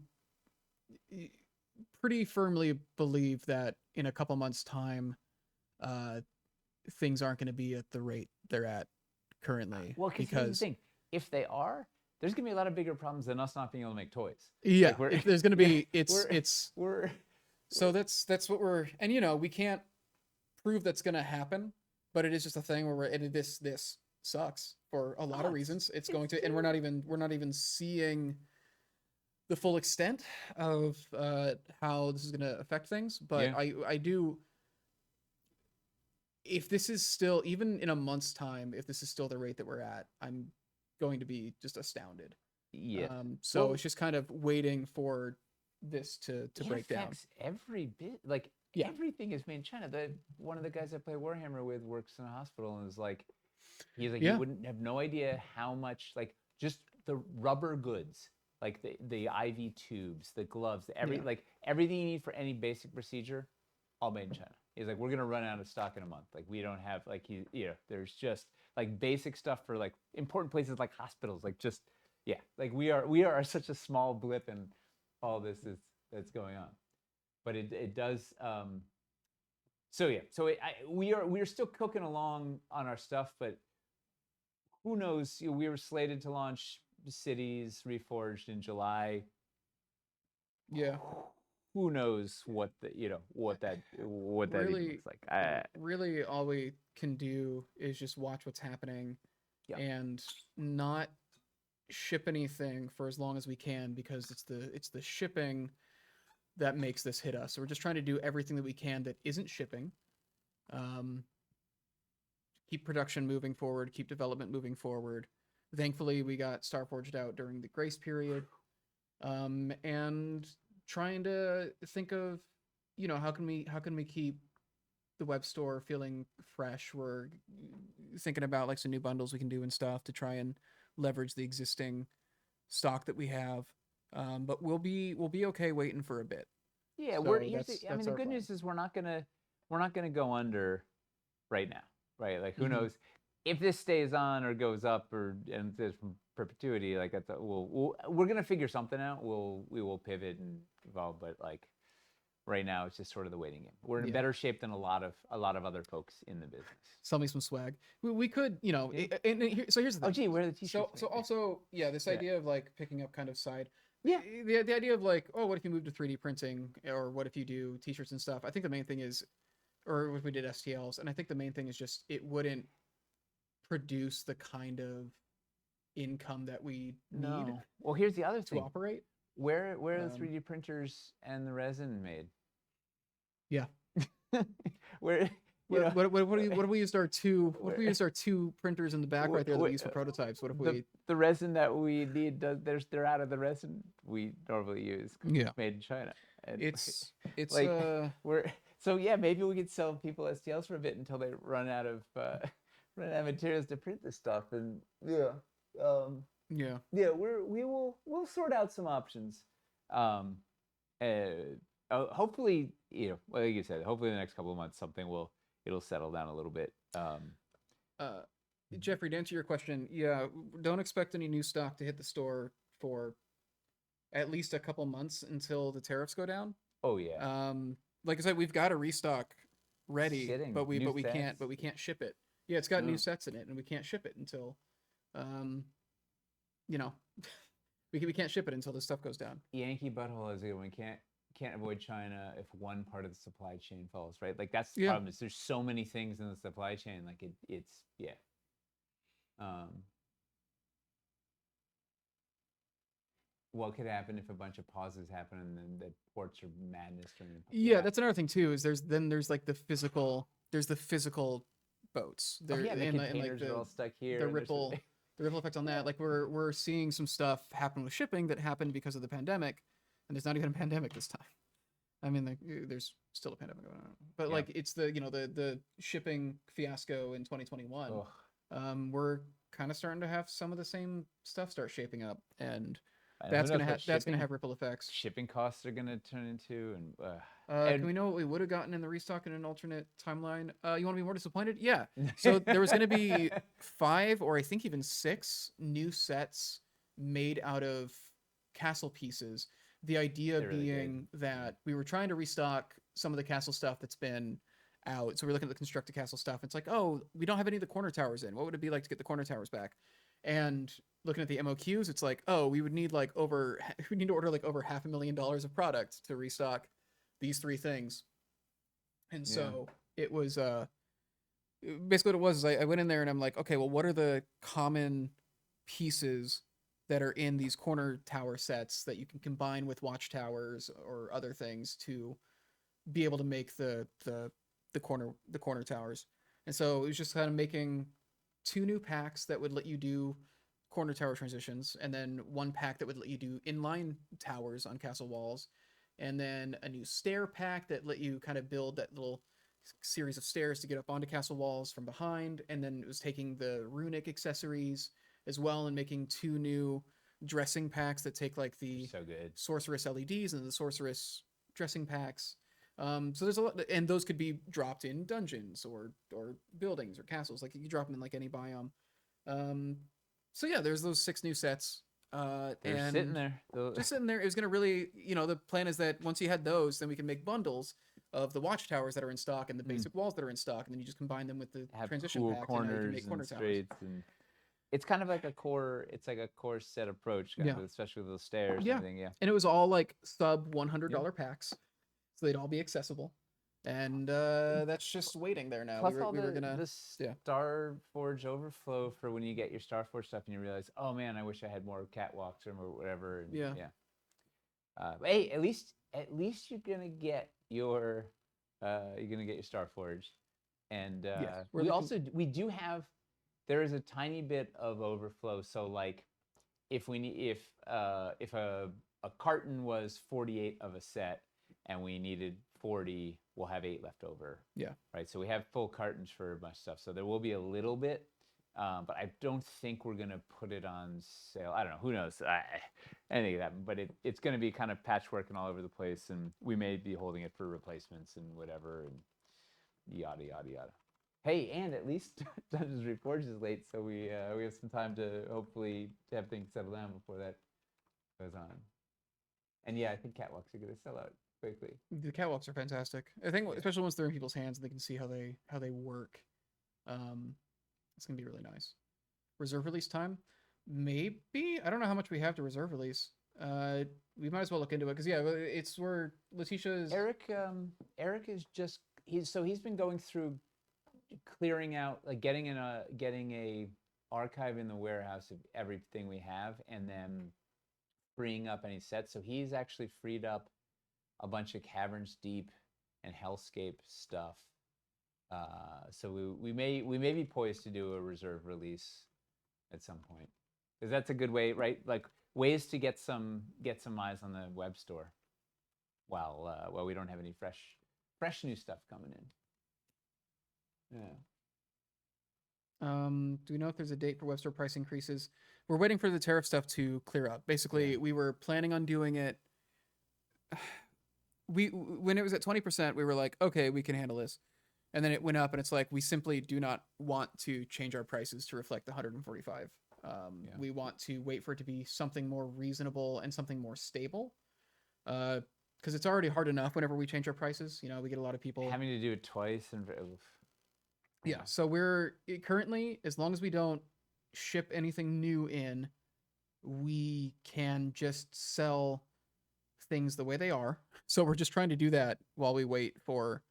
pretty firmly believe that in a couple months' time, things aren't going to be at the rate they're at currently. Well, because here's the thing: if they are, there's going to be a lot of bigger problems than us not being able to make toys. Yeah, if there's going to be, So that's what we're, and we can't prove that's going to happen, but it is just a thing where this sucks for a lot of reasons. It's going to, and we're not even seeing the full extent of how this is going to affect things. But Yeah. I do. If this is still, even in a month's time, if this is still the rate that we're at, I'm going to be just astounded. Yeah. So Well, it's just kind of waiting for this to break down. affects every bit. Like Yeah. everything is made in China. One of the guys I play Warhammer with works in a hospital and is like, he's like, Yeah. you wouldn't have no idea how much, like, just the rubber goods, like the IV tubes, the gloves, Yeah. like everything you need for any basic procedure, all made in China. He's like, we're gonna run out of stock in a month. Like we don't have like there's just like basic stuff for like important places like hospitals. Like just like we are such a small blip in all this that's going on, but it does. We are still cooking along on our stuff, but who knows? We were slated to launch Cities Reforged in July. Yeah. Who knows what that Really, even looks like? really, all we can do is just watch what's happening, Yeah. and not ship anything for as long as we can, because it's the shipping that makes this hit us. So we're just trying to do everything that we can that isn't shipping. Keep production moving forward, keep development moving forward. Thankfully, we got Starforged out during the grace period, and trying to think of, how can we keep the web store feeling fresh. We're thinking about like some new bundles we can do and stuff to try and leverage the existing stock that we have. But we'll be okay waiting for a bit. Yeah, So the good news is we're not gonna go under right now, right? Like who knows if this stays on or goes up or and there's perpetuity. Like we're gonna figure something out. We will pivot and evolve, but like right now it's just sort of the waiting game. We're in better shape than a lot of other folks in the business. Sell me some swag. We could, so here's the thing. Oh gee, where are the t-shirts? So also, this idea of like picking up kind of side. Yeah. The idea of like, oh, what if you move to 3D printing, or what if you do t-shirts and stuff? I think the main thing is, or if we did STLs, and I think the main thing is just it wouldn't produce the kind of income that we need. Well, here's the other thing. To operate. Where are the 3D printers and the resin made? Yeah. Where what if we used our two printers in the back right there that we use for prototypes? What if the resin that we need they're out of the resin we normally use. It's made in China. And it's like maybe we could sell people STLs for a bit until they run out of materials to print this stuff. And we'll sort out some options. Hopefully, like you said, hopefully in the next couple of months it'll settle down a little bit. Jeffrey, to answer your question, don't expect any new stock to hit the store for at least a couple months until the tariffs go down. Oh yeah. Like I said, we've got a restock ready, but we can't ship it. Yeah, it's got new sets in it, and we can't ship it until, we can't ship it until this stuff goes down. Yankee butthole is we can't avoid China if one part of the supply chain falls, right? Like that's the problem. Is there's so many things in the supply chain, like it's. What could happen if a bunch of pauses happen and then the ports are madness during? That's another thing too. Is there's like the physical boats. The containers are all stuck here. The ripple effect on that. Like we're seeing some stuff happen with shipping that happened because of the pandemic, and there's not even a pandemic this time. I mean, there's still a pandemic going on, but like it's the shipping fiasco in 2021. We're kind of starting to have some of the same stuff start shaping up, and that's gonna have ripple effects. Shipping costs are gonna turn into can we know what we would have gotten in the restock in an alternate timeline? You want to be more disappointed? Yeah. So there was gonna be 5 or I think even 6 new sets made out of castle pieces. The idea being that we were trying to restock some of the castle stuff that's been out. So we're looking at the constructed castle stuff. It's like, oh, we don't have any of the corner towers in. What would it be like to get the corner towers back? And looking at the MOQs, it's like, oh, we need to order like over $500,000 of product to restock these 3 things. And so it was basically what it was is I went in there and I'm like, okay, well, what are the common pieces that are in these corner tower sets that you can combine with watchtowers or other things to be able to make the corner towers. And so it was just kind of making 2 new packs that would let you do corner tower transitions, and then 1 pack that would let you do inline towers on castle walls, and then a new stair pack that let you kind of build that little series of stairs to get up onto castle walls from behind. And then it was taking the runic accessories as well and making 2 new dressing packs that take like the So good. sorceress LEDs and the sorceress dressing packs. So there's a lot, and those could be dropped in dungeons or buildings or castles. Like you drop them in like any biome. So yeah, there's those 6 new sets. They're And sitting there. just sitting there. It was gonna really, the plan is that once you had those, then we can make bundles of the watchtowers that are in stock and the basic walls that are in stock, and then you just combine them with the Have transition cool packs, and now you can corners make corner and towers. straights, and it's kind of like a core. It's like a core set approach, kind Yeah. of, especially with those stairs. Yeah. And everything. Yeah. And it was all like sub $100 packs, so they'd all be accessible. And that's just waiting there now. Plus we all were the gonna, yeah. Starforge overflow for when you get your Starforge stuff and you realize, oh man, I wish I had more catwalks or more whatever. And, Yeah. But hey, at least you're gonna get your Starforge, and Yes, we do have. There is a tiny bit of overflow. So like, if a carton was 48 of a set and we needed 40, we'll have 8 left over. Yeah. Right. So we have full cartons for a bunch of stuff. So there will be a little bit, but I don't think we're gonna put it on sale. I don't know. Who knows? Anything of that. But it's gonna be kind of patchworking all over the place, and we may be holding it for replacements and whatever, and yada yada yada. Hey, and at least Dungeons Reforged is late, so we have some time to hopefully have things settle down before that goes on. And yeah, I think catwalks are gonna sell out quickly. The catwalks are fantastic. I think, especially once they're in people's hands and they can see how they work. It's gonna be really nice. Reserve release time, maybe. I don't know how much we have to reserve release. We might as well look into it because it's where Letitia's. Eric is just he's been going through clearing out, like getting a archive in the warehouse of everything we have, and then freeing up any sets. So he's actually freed up a bunch of Caverns Deep and Hellscape stuff. So we may be poised to do a reserve release at some point, because that's a good way, right? Like ways to get some eyes on the web store while we don't have any fresh new stuff coming in. Yeah. Do we know if there's a date for web store price increases? We're waiting for the tariff stuff to clear up. Basically, we were planning on doing it. When it was at 20%, we were like, okay, we can handle this. And then it went up, and it's like, we simply do not want to change our prices to reflect the 145. We want to wait for it to be something more reasonable and something more stable. Because it's already hard enough whenever we change our prices. We get a lot of people having to do it twice, and yeah. So we're currently, as long as we don't ship anything new in, we can just sell things the way they are. So we're just trying to do that while we wait for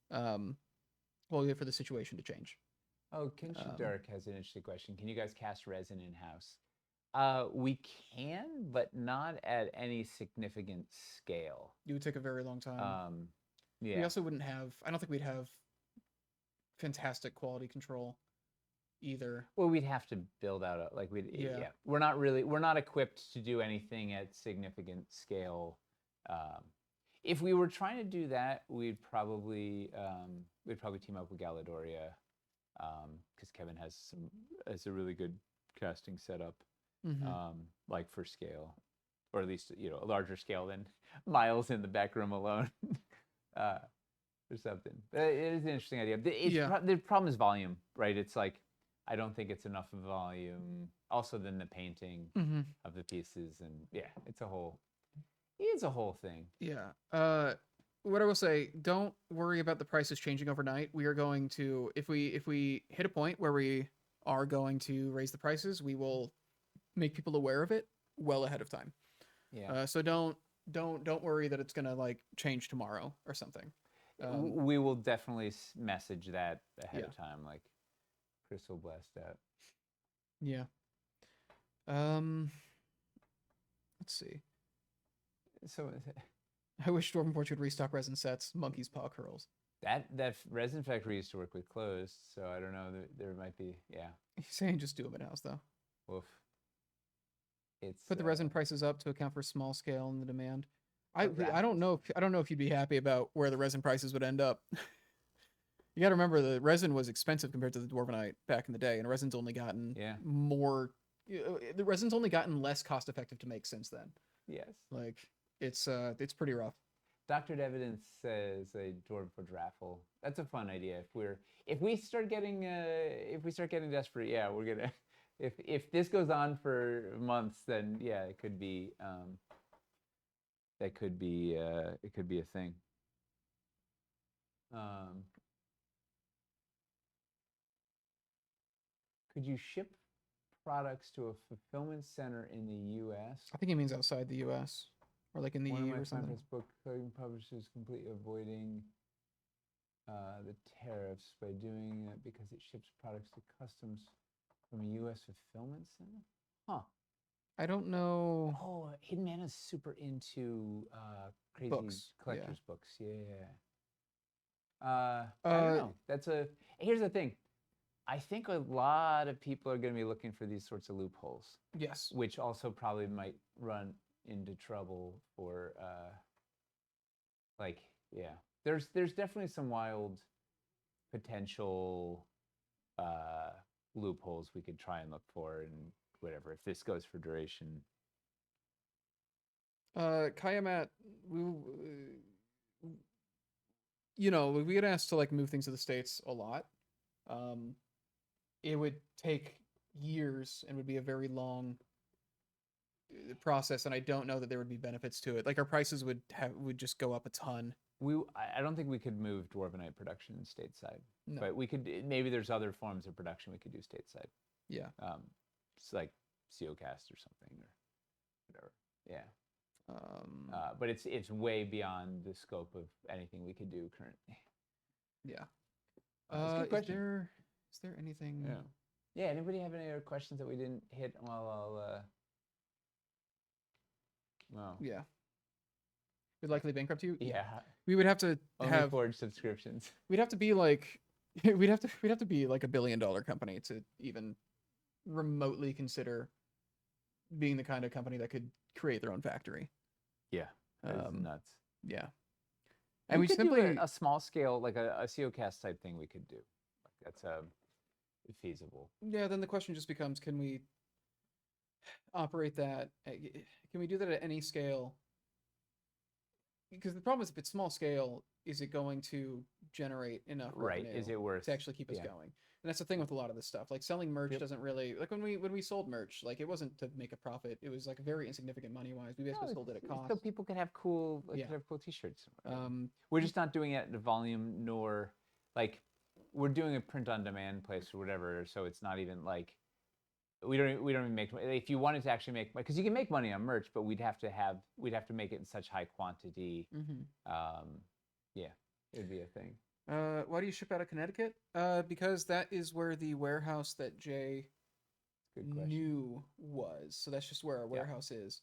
the situation to change. Oh, Kinship Dark has an interesting question. Can you guys cast resin in-house? We can, but not at any significant scale. It would take a very long time. Yeah. We also wouldn't have, I don't think we'd have fantastic quality control either. Well, we'd have to build out we're not equipped to do anything at significant scale. If we were trying to do that, we'd probably team up with Galadoria, because Kevin has a really good casting setup, like for scale, or at least a larger scale than Miles in the back room alone, or something. But it is an interesting idea. The problem is volume, right? It's like I don't think it's enough volume. Also, then the painting of the pieces, and it's a whole thing. Yeah. What I will say, don't worry about the prices changing overnight. We are going to, if we hit a point where we are going to raise the prices, we will make people aware of it well ahead of time. Yeah. So don't worry that it's gonna like change tomorrow or something. We will definitely message that ahead Yeah. of time, like Chris will blast out. Yeah. Let's see. So I wish Dwarven Forge would restock resin sets, monkey's paw curls. that resin factory used to work with closed, so I don't know. There might be, yeah. He's saying just do them in house though. Woof. It's Put the resin prices up to account for small scale and the demand. I raffles. don't know if you'd be happy about where the resin prices would end up. You got to remember the resin was expensive compared to the Dwarvenite back in the day, and resin's only gotten more. The resin's only gotten less cost effective to make since then. Yes. Like it's pretty rough. Doctored evidence says a Dwarven Forge raffle. That's a fun idea. If we start getting desperate, yeah, we're gonna. If this goes on for months, then yeah, it could be it could be a thing. Could you ship products to a fulfillment center in the U.S.? I think he means outside the U.S. or like in the EU or something. One of my book publishers completely avoiding the tariffs by doing it because it ships products to customs from a U.S. fulfillment center. Huh. I don't know. Oh, Hidden Mana's super into crazy books. collectors books. Yeah. I don't know. Here's the thing. I think a lot of people are going to be looking for these sorts of loopholes. Yes. Which also probably might run into trouble for, there's definitely some wild potential loopholes we could try and look for and whatever, if this goes for duration. Kayamat, we get asked to like move things to the States a lot. It would take years and would be a very long process, and I don't know that there would be benefits to it. Like our prices would just go up a ton. I don't think we could move Dwarvenite production stateside, No. but we could. Maybe there's other forms of production we could do stateside. Yeah. It's like COcast or something or whatever. Yeah. But it's way beyond the scope of anything we could do currently. Yeah. Good question. Is there anything? Yeah. Anybody have any other questions that we didn't hit? Well. Yeah. We'd likely bankrupt you. Yeah. We would have to have Forge subscriptions. We'd have to be like we'd have to be like $1 billion company to even remotely consider being the kind of company that could create their own factory. Yeah. That's nuts. Yeah. And we simply do a small scale, like a COcast type thing we could do. Like that's feasible. Yeah, then the question just becomes, can we operate that? Can we do that at any scale? Because the problem is, if it's small scale, is it going to generate enough revenue is it worth to actually keep us going? And that's the thing with a lot of this stuff. Like selling merch doesn't really, like when we sold merch, like it wasn't to make a profit. It was like very insignificant money wise. We basically sold it at cost. So people could have cool t-shirts. We're just not doing it at the volume, nor like we're doing a print on demand place or whatever. So it's not even like we don't even make. If you wanted to actually make, because you can make money on merch, but we'd have to make it in such high quantity. Yeah, it'd be a thing. Why do you ship out of Connecticut? Because that is where the warehouse that Jay knew was. So that's just where our warehouse is.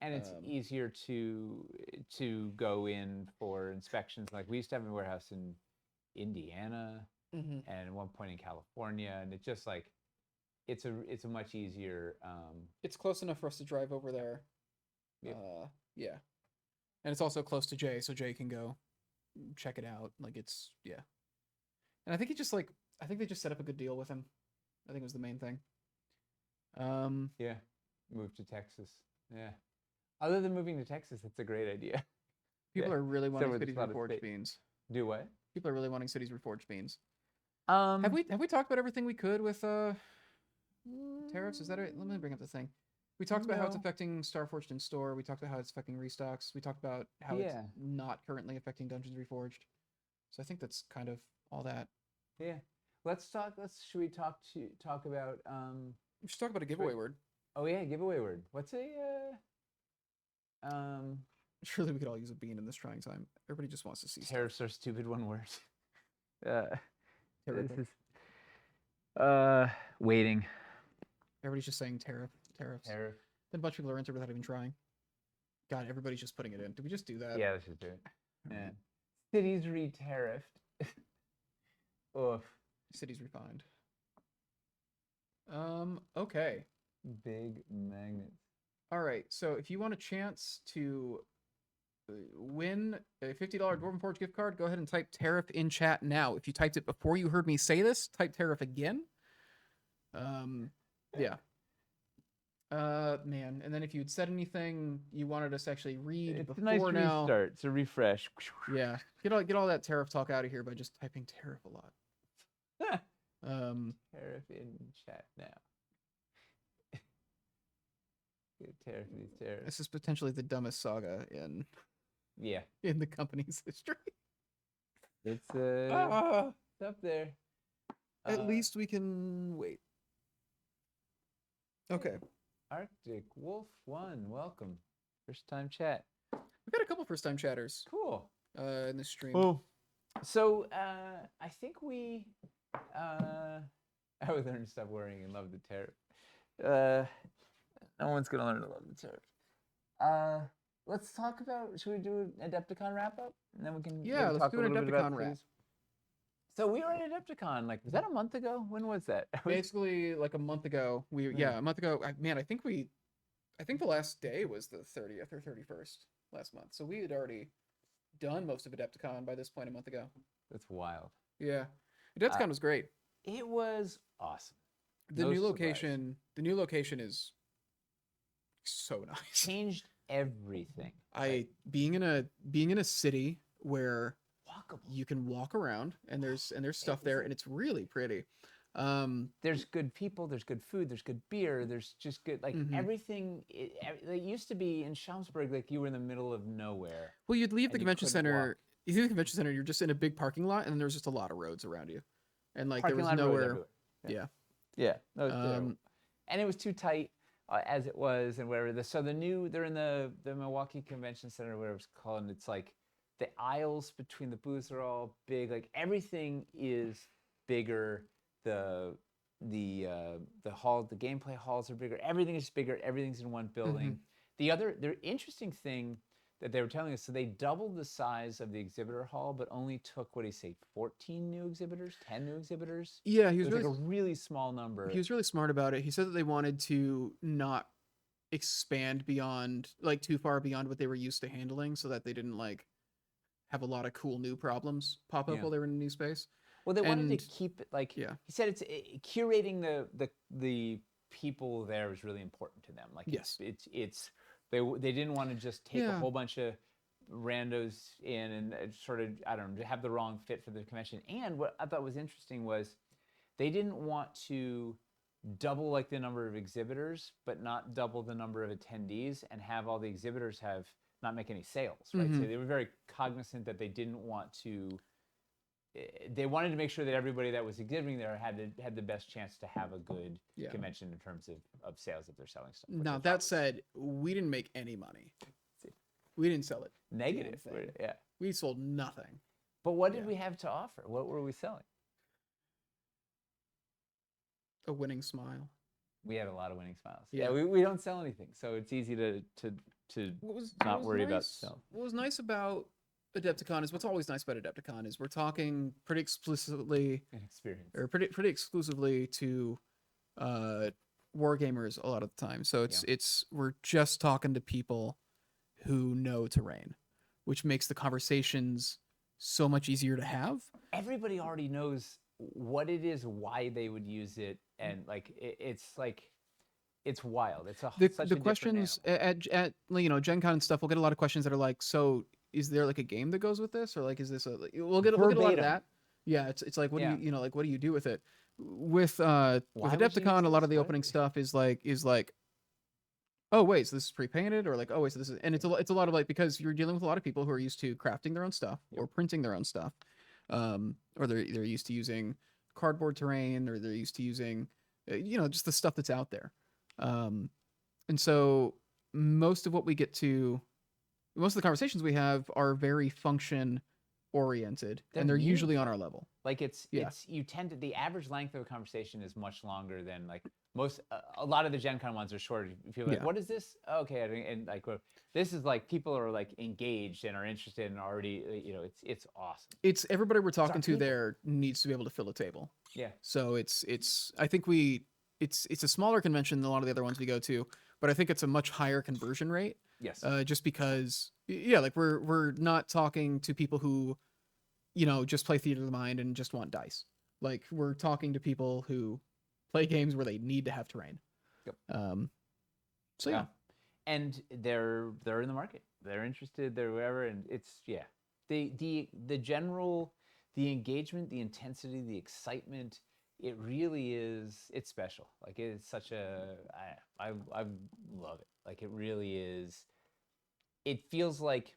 And it's easier to go in for inspections. Like we used to have a warehouse in Indiana and at one point in California, and it's just like it's a much easier. It's close enough for us to drive over there. Yeah, and it's also close to Jay, so Jay can go check it out. Like it's and I think they just set up a good deal with him. I think it was the main thing. Move to Texas. Yeah, other than moving to Texas, that's a great idea. People are really wanting cities reforged beans. Do what? People are really wanting cities reforged beans. Have we talked about everything we could with tariffs? Is that it? Let me bring up the thing. We talked about how it's affecting Starforged in store. We talked about how it's affecting restocks. We talked about how it's not currently affecting Dungeons Reforged. So I think that's kind of all that. Yeah. Should we talk about we should talk about a giveaway word. Oh yeah, giveaway word. What's a Surely we could all use a bean in this trying time. Everybody just wants to see stuff. Tariffs are stupid, one word. This Terrific. is waiting. Everybody's just saying tariffs. Tariff. Then a bunch of people are into it without even trying. God, everybody's just putting it in. Did we just do that? Yeah, let's just do it. Yeah. Cities re-tariffed. Oof. Cities refined. Okay. Big magnets. All right. So if you want a chance to win a $50 Dwarven Forge gift card, go ahead and type tariff in chat now. If you typed it before you heard me say this, type tariff again. Yeah. Man, and then if you'd said anything you wanted us to actually read It's before a nice now, restart. It's a refresh. yeah, get all that tariff talk out of here by just typing tariff a lot. Tariff in chat now. Get tariff these tariffs. This is potentially the dumbest saga in Yeah, the company's history. it's it's up there. At least we can wait. Okay. Arctic Wolf 1, welcome. First time chat. We've got a couple first time chatters Cool. in the stream. Well, so I think we I would learn to stop worrying and love the tariff. No one's gonna learn to love the tariff. Let's talk about. Should we do an Adepticon wrap up, and then we can Yeah, maybe let's talk do a an little bit about Adepticon wrap. things? So we were at Adepticon. Like, was that a month ago? When was that? Basically, like a month ago. A month ago. I think the last day was the 30th or 31st last month. So we had already done most of Adepticon by this point a month ago. That's wild. Yeah, Adepticon was great. It was awesome. The No new surprise. location is so nice. Changed everything. Being in a city where Walkable. you can walk around and there's stuff there and it's really pretty. There's good people, there's good food, there's good beer, there's just good, like everything. It used to be in Schaumburg, like you were in the middle of nowhere. Well, you'd leave the And you convention couldn't center. walk. You leave the convention center, you're just in a big parking lot, and then there's just a lot of roads around you, and like Parking there was lot, roads nowhere. everywhere. Yeah. Yeah. No, it's terrible. And it was too tight as it was, and whatever. So they're in the Milwaukee Convention Center, whatever it's called, and it's like the aisles between the booths are all big. Like everything is bigger. The hall, the gameplay halls are bigger. Everything is bigger. Everything's in one building. The interesting thing that they were telling us, so they doubled the size of the exhibitor hall, but only took, what do you say, 14 new exhibitors, 10 new exhibitors? Yeah, It was like a really small number. He was really smart about it. He said that they wanted to not expand beyond, like, too far beyond what they were used to handling, so that they didn't like have a lot of cool new problems pop up while they were in a new space. Well, they wanted And- to keep it like yeah. he said. It's curating the people there is really important to them. Like Yes. it's they didn't want to just take a Yeah. whole bunch of randos in and sort of, I don't know, have the wrong fit for the convention. And what I thought was interesting was they didn't want to double like the number of exhibitors, but not double the number of attendees, and have all the exhibitors have not make any sales, right? So they were very cognizant that they didn't want to. They wanted to make sure that everybody that was exhibiting there had the best chance to have a good convention in terms of sales if they're selling stuff. Now that said, we didn't make any money. We didn't sell it. Negative, Damn thing. yeah. We sold nothing. But what did we have to offer? What were we selling? A winning smile. We had a lot of winning smiles. Yeah. We don't sell anything, so it's easy to not worry about sales. What was nice about Adepticon is what's always nice about Adepticon is we're talking pretty explicitly An experience. or pretty exclusively to wargamers a lot of the time. So we're just talking to people who know terrain, which makes the conversations so much easier to have. Everybody already knows what it is, why they would use it, and it's wild. It's such The a questions at Gen Con and stuff. We'll get a lot of questions that are like, so is there like a game that goes with this, or like is this we'll get a lot of Verbatim. that. Yeah, it's like what do you like what do you do with it? With Why would you Adepticon, use a lot of this? the opening stuff is like oh wait, so this is pre-painted, or like oh wait, so this is, and it's a lot of like, because you're dealing with a lot of people who are used to crafting their own stuff or printing their own stuff, or they're used to using cardboard terrain, or they're used to using just the stuff that's out there, and so most of what we get to most of the conversations we have are very function oriented, and they're usually on our level. Like it's you tend to, the average length of a conversation is much longer than like most, a lot of the Gen Con ones are shorter. People are like, what is this? Okay, and like this is like people are like engaged and are interested and already, it's awesome. It's everybody we're talking to there needs to be able to fill a table. Yeah. So it's I think it's a smaller convention than a lot of the other ones we go to, but I think it's a much higher conversion rate. Yes. Just because like we're not talking to people who, just play Theater of the Mind and just want dice. Like we're talking to people who play games where they need to have terrain. Yep. So yeah. And they're in the market. They're interested. They're wherever, and it's the general, the engagement, the intensity, the excitement. It really is. It's special. Like it's such a. I love it. Like it really is. It feels like,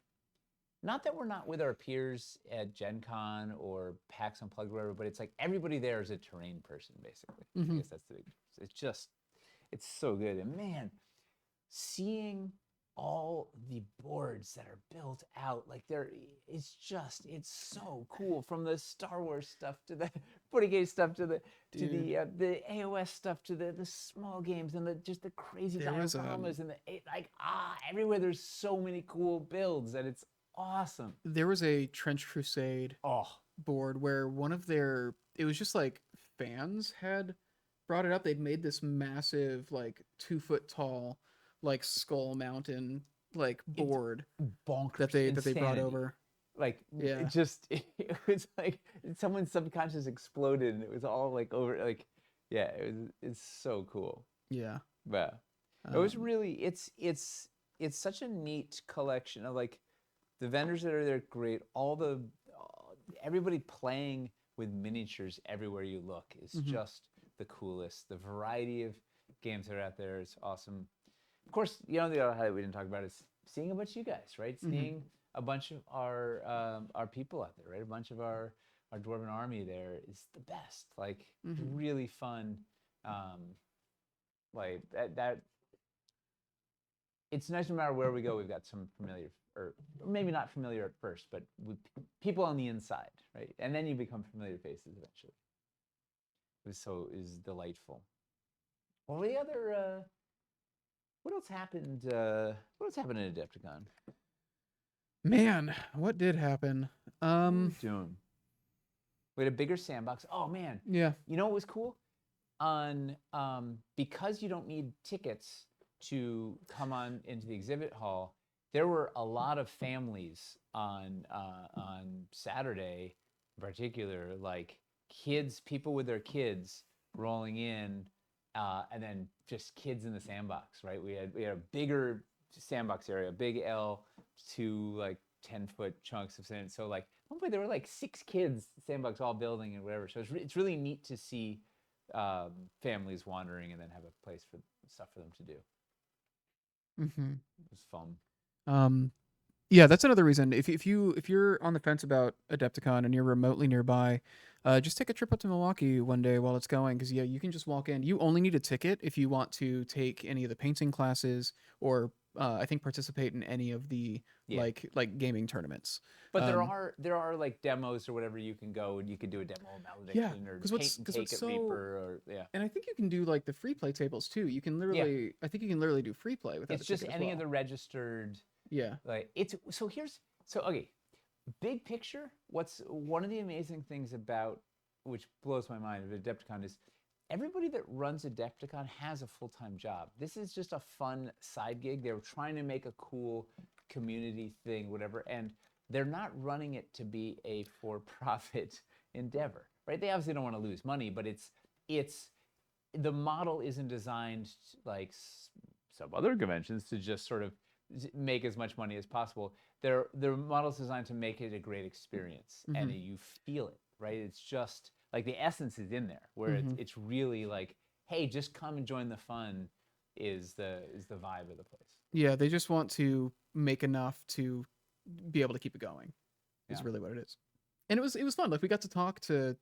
not that we're not with our peers at Gen Con or PAX Unplugged or whatever, but it's like everybody there is a terrain person, basically. I guess that's the big difference. It's so good. And man, seeing all the boards that are built out, like it's so cool. From the Star Wars stuff to the 40K stuff to the AOS stuff to the small games and just the crazy dioramas and everywhere. There's so many cool builds and it's awesome. There was a Trench Crusade board where it was just like fans had brought it up. They'd made this massive, like 2 foot tall, like Skull Mountain like board that they brought over. Like it was like someone's subconscious exploded and it was all like over, like it's so cool. Yeah. But it was really it's such a neat collection of like the vendors that are there, great. Everybody playing with miniatures everywhere you look is just the coolest. The variety of games that are out there is awesome. Of course, the other highlight we didn't talk about is seeing a bunch of you guys, right? Seeing a bunch of our people out there, right? A bunch of our Dwarven army there is the best. Like really fun. Like that. It's nice no matter where we go, we've got some familiar, or maybe not familiar at first, but with people on the inside, right? And then you become familiar faces eventually. It was delightful. Well, the other, what else happened? What else happened in Adepticon? Man, what did happen? Doom. We had a bigger sandbox. Oh man. Yeah. You know what was cool? Because you don't need tickets to come on into the exhibit hall, there were a lot of families on Saturday in particular, like people with their kids rolling in, and then just kids in the sandbox, right? We had a bigger sandbox area, big L, 2 like 10-foot chunks of sand. So like at one point there were like 6 kids sandbox all building and whatever. So it's really neat to see families wandering and then have a place for stuff for them to do. It was fun. Yeah, that's another reason. If you're on the fence about Adepticon and you're remotely nearby, just take a trip up to Milwaukee one day while it's going, because you can just walk in. You only need a ticket if you want to take any of the painting classes or I think participate in any of the like gaming tournaments. But there are like demos or whatever you can go and you can do a demo of Malediction or Paint and Take at Reaper And I think you can do like the free play tables too. You can literally I think you can literally do free play with it. It's just any of the registered. Yeah. Like okay. Big picture, what's one of the amazing things about, which blows my mind, of Adepticon is everybody that runs Adepticon has a full-time job. This is just a fun side gig. They were trying to make a cool community thing, whatever, and they're not running it to be a for-profit endeavor, right? They obviously don't want to lose money, but it's the model isn't designed like some other conventions to just sort of make as much money as possible. Their model is designed to make it a great experience, and you feel it, right? It's just like the essence is in there, where it's really like, hey, just come and join the fun is the vibe of the place. Yeah, they just want to make enough to be able to keep it going. Is really what it is. And it was fun. Like we got to talk to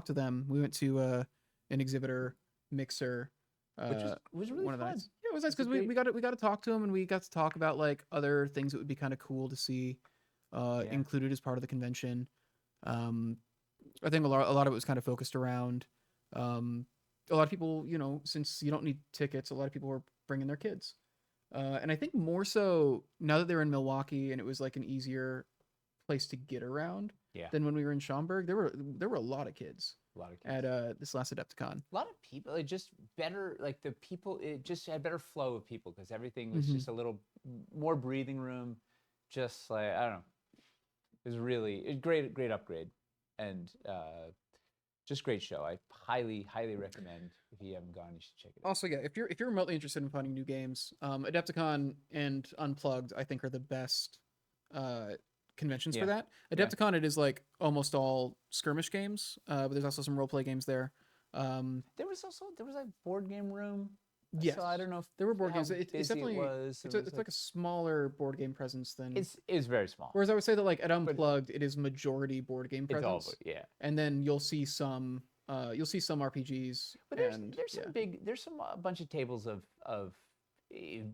them. We went to an exhibitor mixer. Which was really one of the fun. nights. Yeah, it was nice because we got to talk to him, and we got to talk about like other things that would be kind of cool to see included as part of the convention. I think a lot of it was kind of focused around a lot of people, since you don't need tickets, a lot of people were bringing their kids. And I think more so now that they're in Milwaukee and it was like an easier place to get around than when we were in Schaumburg. There were a lot of kids. A lot of kids. At this last Adepticon. A lot of people. It just better, like the people. It just had better flow of people because everything was just a little more breathing room. Just like I don't know, it was really a great upgrade, and just great show. I highly recommend. If you haven't gone, you should check it out. Also, yeah, if you're remotely interested in finding new games, Adepticon and Unplugged I think are the best conventions for that. Adepticon it is like almost all skirmish games, but there's also some role play games there. There was a board game room. Yes, so I don't know if there were board games. It's definitely it's like a smaller board game presence than it's very small. Whereas I would say that like at Unplugged it is majority board game presence. It's all, and then you'll see some RPGs. But there's a bunch of tables of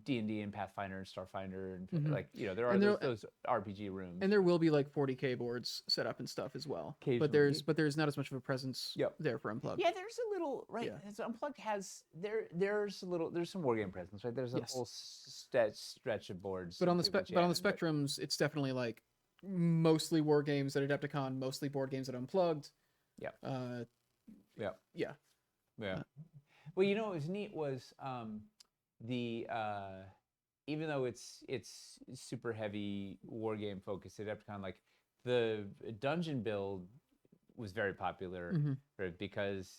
D&D and Pathfinder and Starfinder and like there are those RPG rooms, and there will be like 40K boards set up and stuff as well. But there's not as much of a presence there for Unplugged. Yeah, there's a little So Unplugged has there's some war game presence, right? There's a whole stretch of boards. But on the spectrums, it's definitely like mostly war games at Adepticon, mostly board games at Unplugged. Yeah. Yeah. Well, what was neat was the even though it's super heavy war game focused at Adepticon, like the dungeon build was very popular because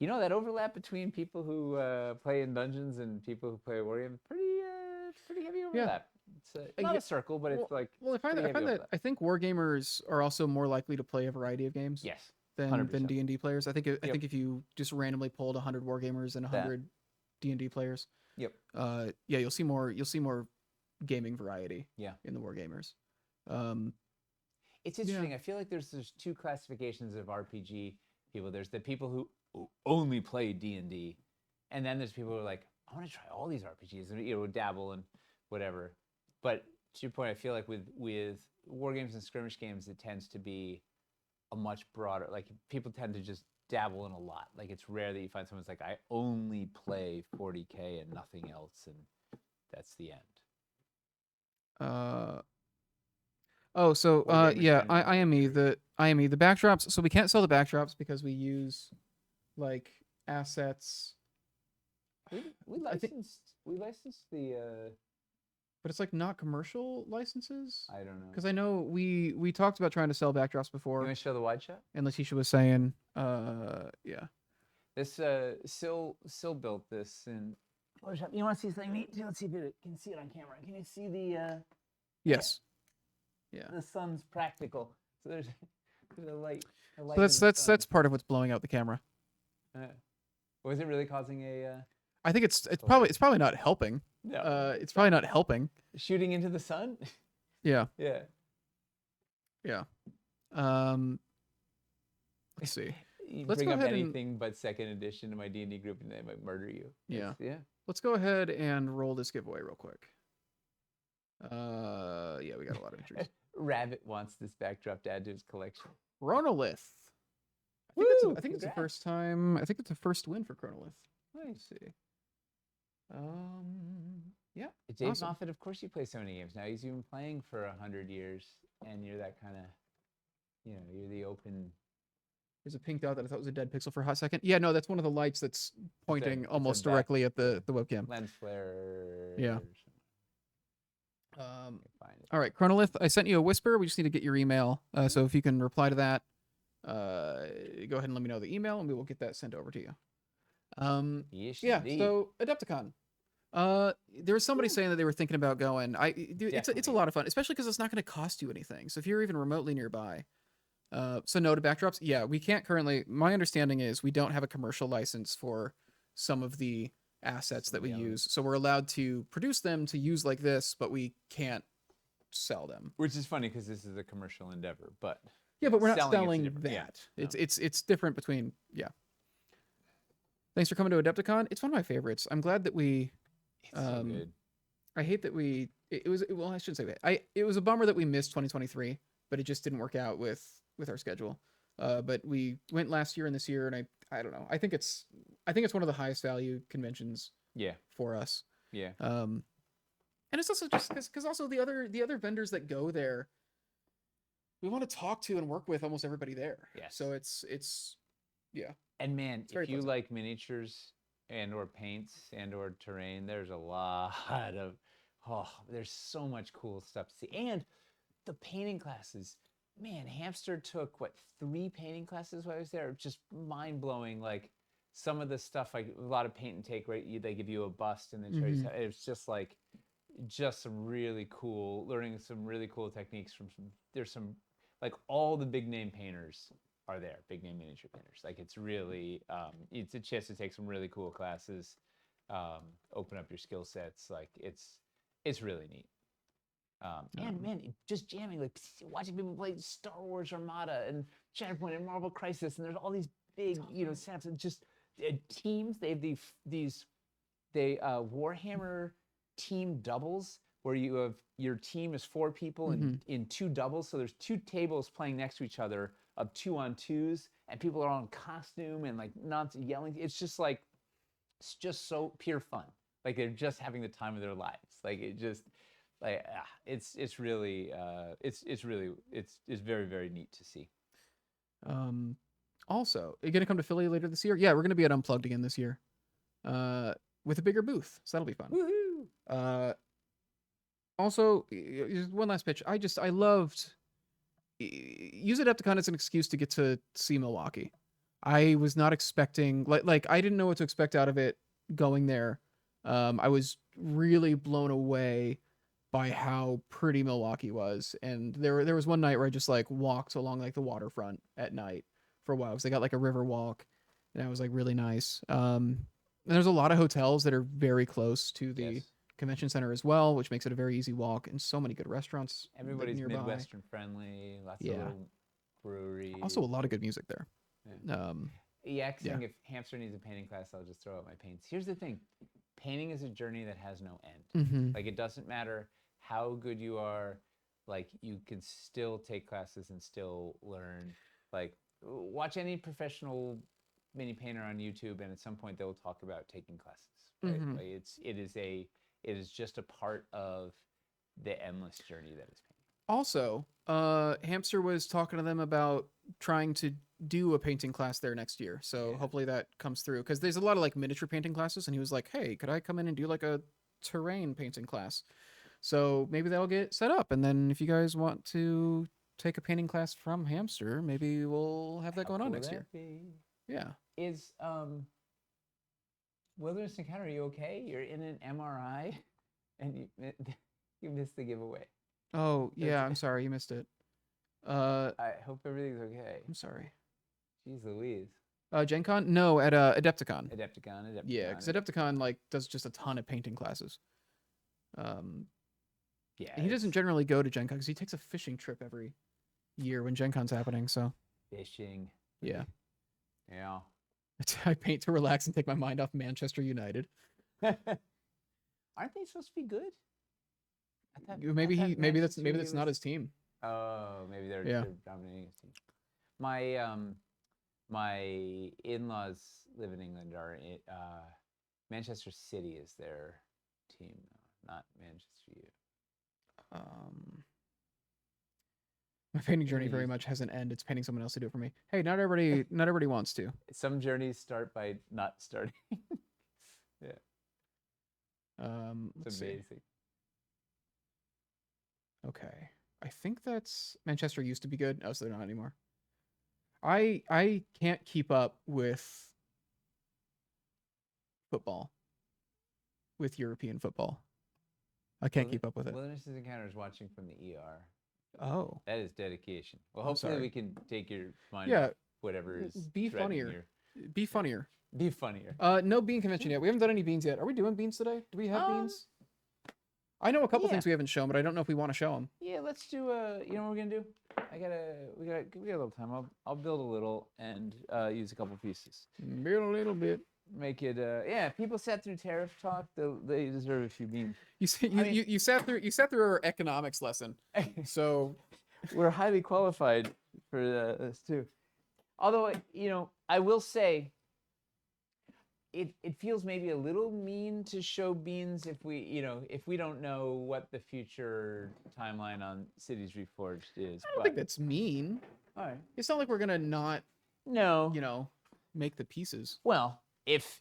that overlap between people who play in dungeons and people who play war games pretty heavy overlap. It's not a circle, but it's like I find that I think war gamers are also more likely to play a variety of games. Yes. Than D&D players. I think if you just randomly pulled 100 war gamers and 100 D&D players, you'll see more gaming variety. In the war gamers. It's interesting. I feel like there's two classifications of RPG people. There's the people who only play D&D, and then there's people who are like, I want to try all these RPGs and dabble and whatever. But to your point, I feel like with war games and skirmish games, it tends to be a much broader, like people tend to just dabble in a lot. Like it's rare that you find someone's like, I only play 40K and nothing else, and that's the end. IME the backdrops. So we can't sell the backdrops because we use like assets. We licensed the. But it's like not commercial licenses. I don't know. Because I know we talked about trying to sell backdrops before. You want to show the wide shot? And Letitia was saying, This Sil built this and. You want to see something neat? Let's see if you can see it on camera. Can you see the? Yes. Yeah. The sun's practical. So there's a light. So that's part of what's blowing out the camera. Was it really causing a? I think it's probably not helping. No. It's probably not helping. Shooting into the sun? Yeah. Yeah. Yeah. Let's see. Let's bring up anything but second edition to my D&D group and they might murder you. Yeah. Let's go ahead and roll this giveaway real quick. We got a lot of entries. Rabbit wants this backdrop to add to his collection. Chronolith. I think it's the first time. I think it's the first win for Chronolith. Let me see. Dave awesome. Moffat, of course you play so many games now. He's been playing for 100 years, and you're that kind of, you're the open. There's a pink dot that I thought was a dead pixel for a hot second. Yeah, no, that's one of the lights that's pointing almost directly at the webcam. Lens flare. Yeah. All right, Chronolith, I sent you a whisper. We just need to get your email. So if you can reply to that, go ahead and let me know the email, and we will get that sent over to you. So Adepticon. There was somebody saying that they were thinking about going. It's a lot of fun, especially because it's not going to cost you anything. So if you're even remotely nearby. So no to backdrops. Yeah, we can't currently. My understanding is we don't have a commercial license for some of the assets that we use. So we're allowed to produce them to use like this, but we can't sell them. Which is funny because this is a commercial endeavor, but but we're not selling that. Yeah, It's different between Thanks for coming to Adepticon. It's one of my favorites. I'm glad that we It's so good. I hate that it was, well, I shouldn't say that. It was a bummer that we missed 2023, but it just didn't work out with our schedule. But we went last year and this year, and I don't know. I think it's one of the highest value conventions Yeah. for us. Yeah. And it's also just because also the other vendors that go there, we want to talk to and work with almost everybody there. Yes. So it's yeah. And man, very if you pleasant. like miniatures and or paints and or terrain, there's a lot of there's so much cool stuff to see. And the painting classes, man, Hamster took what 3 painting classes while I was there. Just mind blowing. Like some of the stuff, like a lot of paint and take, right? They give you a bust and then show you. It's just like some really cool, learning some really cool techniques from there's some, like all the big name painters are there, big name miniature painters. Like it's really, it's a chance to take some really cool classes, open up your skill sets. Like it's really neat. And man, just jamming, like watching people play Star Wars Armada and Shatterpoint and Marvel Crisis, and there's all these big, setups and just teams. They have these Warhammer team doubles where you have your team is 4 people in 2 doubles. So there's 2 tables playing next to each other of 2-on-2s, and people are all in costume and like not yelling. It's just so pure fun. Like they're just having the time of their lives. Like it just like it's really very, very neat to see. Also, are you gonna come to Philly later this year? Yeah, we're gonna be at Unplugged again this year, with a bigger booth, so that'll be fun. Woohoo! Also, just one last pitch. I loved use Adepticon as an excuse to get to see Milwaukee. I was not expecting like I didn't know what to expect out of it going there. I was really blown away by how pretty Milwaukee was, and there was one night where I just like walked along like the waterfront at night for a while because they got like a river walk, and that was like really nice. And there's a lot of hotels that are very close to the convention center as well, which makes it a very easy walk, and so many good restaurants. Everybody's nearby. Midwestern friendly. Lots of little breweries. Also, a lot of good music there. Saying if Hamster needs a painting class, I'll just throw out my paints. Here's the thing: painting is a journey that has no end. Like it doesn't matter how good you are. Like you can still take classes and still learn. Like watch any professional mini painter on YouTube, and at some point they will talk about taking classes. Right? Like it is just a part of the endless journey that is painting. Also, Hamster was talking to them about trying to do a painting class there next year. So hopefully that comes through, because there's a lot of like miniature painting classes, and he was like, hey, could I come in and do like a terrain painting class? So maybe that'll get set up, and then if you guys want to take a painting class from Hamster, maybe we'll have that going on next year. Yeah. Is Wilderness Encounter, are you okay? You're in an MRI and you missed the giveaway. Oh, yeah, I'm sorry, you missed it. I hope everything's okay. I'm sorry. Jeez Louise. Gen Con? No, at Adepticon. Adepticon. Yeah, because Adepticon like does just a ton of painting classes. Yeah. He doesn't generally go to Gen Con because he takes a fishing trip every year when Gen Con's happening, so. Fishing. Yeah. Yeah. I paint to relax and take my mind off Manchester United. Aren't they supposed to be good? Maybe that's not his team. Oh, maybe they're dominating his team. My in-laws live in England. Manchester City is their team, not Manchester U. My painting journey very much has an end. It's painting someone else to do it for me. Hey, not everybody wants to. Some journeys start by not starting. Yeah. It's amazing. Okay. I think that's Manchester used to be good. Oh, so they're not anymore. I can't keep up with football. With European football. I can't keep up with it. Wilderness Encounter is watching from the ER. Oh. That is dedication. Well, hopefully we can take your mind off whatever is Be funnier. Be funnier. Be funnier. No bean convention yet. We haven't done any beans yet. Are we doing beans today? Do we have beans? I know a couple things we haven't shown, but I don't know if we want to show them. Yeah, let's do you know what we're gonna do? We got a little time. I'll build a little and use a couple pieces. Build a little bit. make it. Yeah, people sat through tariff talk. They deserve a few beans. You sat through our economics lesson, so We're highly qualified for this too. Although, I will say, it feels maybe a little mean to show beans if we don't know what the future timeline on Cities Reforged is. I don't think that's mean. All right. It's not like we're gonna not, No. make the pieces. Well, if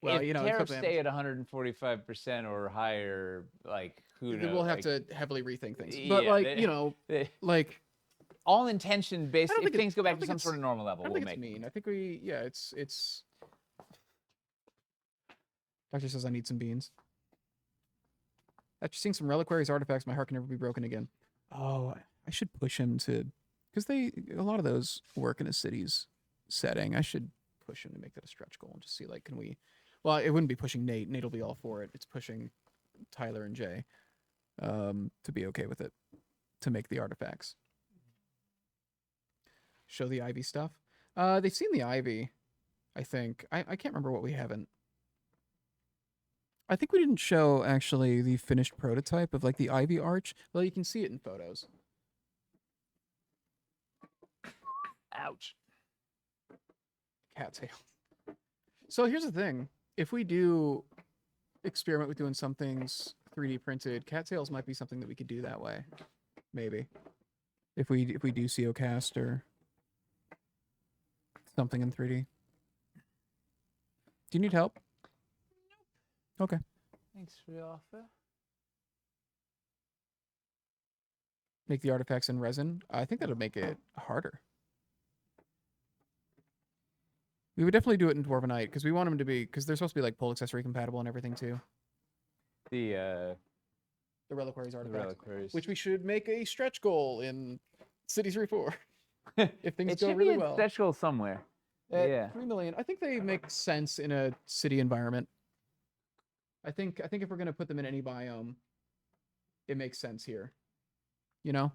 tariffs something stay at 145% or higher, like who knows? We'll have to heavily rethink things. Yeah, But like all intention based. I don't If think things go I back don't to think some sort of normal level, I don't we'll think make it's mean. I think it's. Doctor says I need some beans. After seeing some reliquaries artifacts, my heart can never be broken again. Oh, I should push him to, because a lot of those work in a city's setting. I should push him to make that a stretch goal and just see, like, can we? Well, it wouldn't be pushing Nate. Nate will be all for it. It's pushing Tyler and Jay, to be okay with it, to make the artifacts. Show the Ivy stuff. They've seen the Ivy, I think. I can't remember what we haven't. I think we didn't show, actually, the finished prototype of, like, the Ivy arch. Well, you can see it in photos. Ouch. Cattail. So here's the thing. If we do experiment with doing some things 3D printed, cattails might be something that we could do that way. Maybe. If we do COcast or something in 3D. Do you need help? Okay. Thanks for the offer. Make the artifacts in resin. I think that'll make it harder. We would definitely do it in Dwarvenite because we want them to be, because they're supposed to be like pole accessory compatible and everything too. The reliquaries artifacts, reliquaries, which we should make a stretch goal in Cities Re4 if things it go should really be a well. stretch goal somewhere. At Yeah. 3 million. I think they make sense in a city environment. I think if we're gonna put them in any biome, it makes sense here. You know?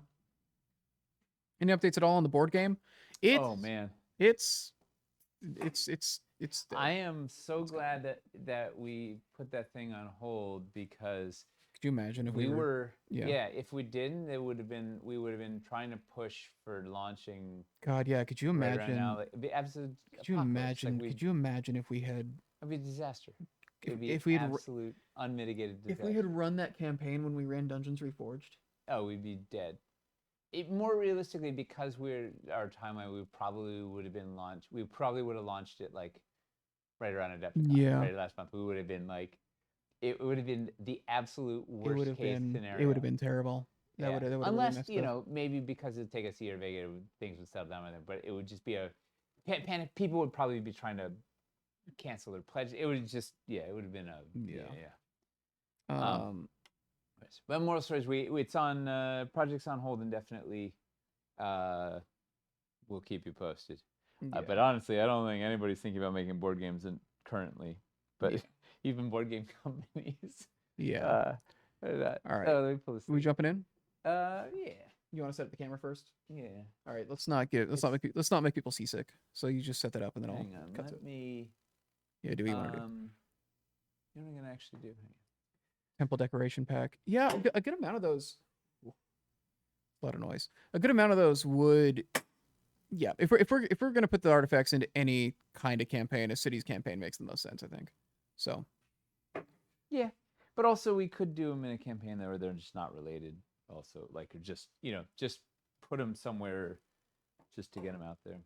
Any updates at all on the board game? Oh man. It's I am so glad that we put that thing on hold because could you imagine if we were yeah, if we didn't, we would have been trying to push for launching. God, yeah, could you imagine? Right around now, it'd be absolute could you imagine? Like could you imagine if we had? It'd be a disaster. If we had absolute unmitigated disaster. If we had run that campaign when we ran Dungeons Reforged, oh, we'd be dead. More realistically, because our timeline, we probably would have been launched. We probably would have launched it like right around Adepticon. Yeah. Right last month, we would have been like, it would have been the absolute worst case scenario. It would have been terrible. That would have unless really maybe because it'd take us a year to Vega, things would settle down with it. But it would just be a panic. People would probably be trying to cancel their pledge. It would just it would have been but moral stories, it's on projects on hold indefinitely. We'll keep you posted. But honestly, I don't think anybody's thinking about making board games currently. But even board game companies. Yeah. All right. So let me pull this. We jumping in? Yeah. You want to set up the camera first? Yeah. All right. Let's not make people seasick. So you just set that up and then Hang I'll on, cut to let me. Yeah. Do what you want to do? You know what I'm gonna actually do? Hang on. Temple decoration pack. Yeah, a good amount of those. A lot of noise. A good amount of those would. Yeah, if we're gonna put the artifacts into any kind of campaign, a city's campaign makes the most sense, I think. So. Yeah, but also we could do them in a campaign where they're just not related. Also, like just just put them somewhere, just to get them out there.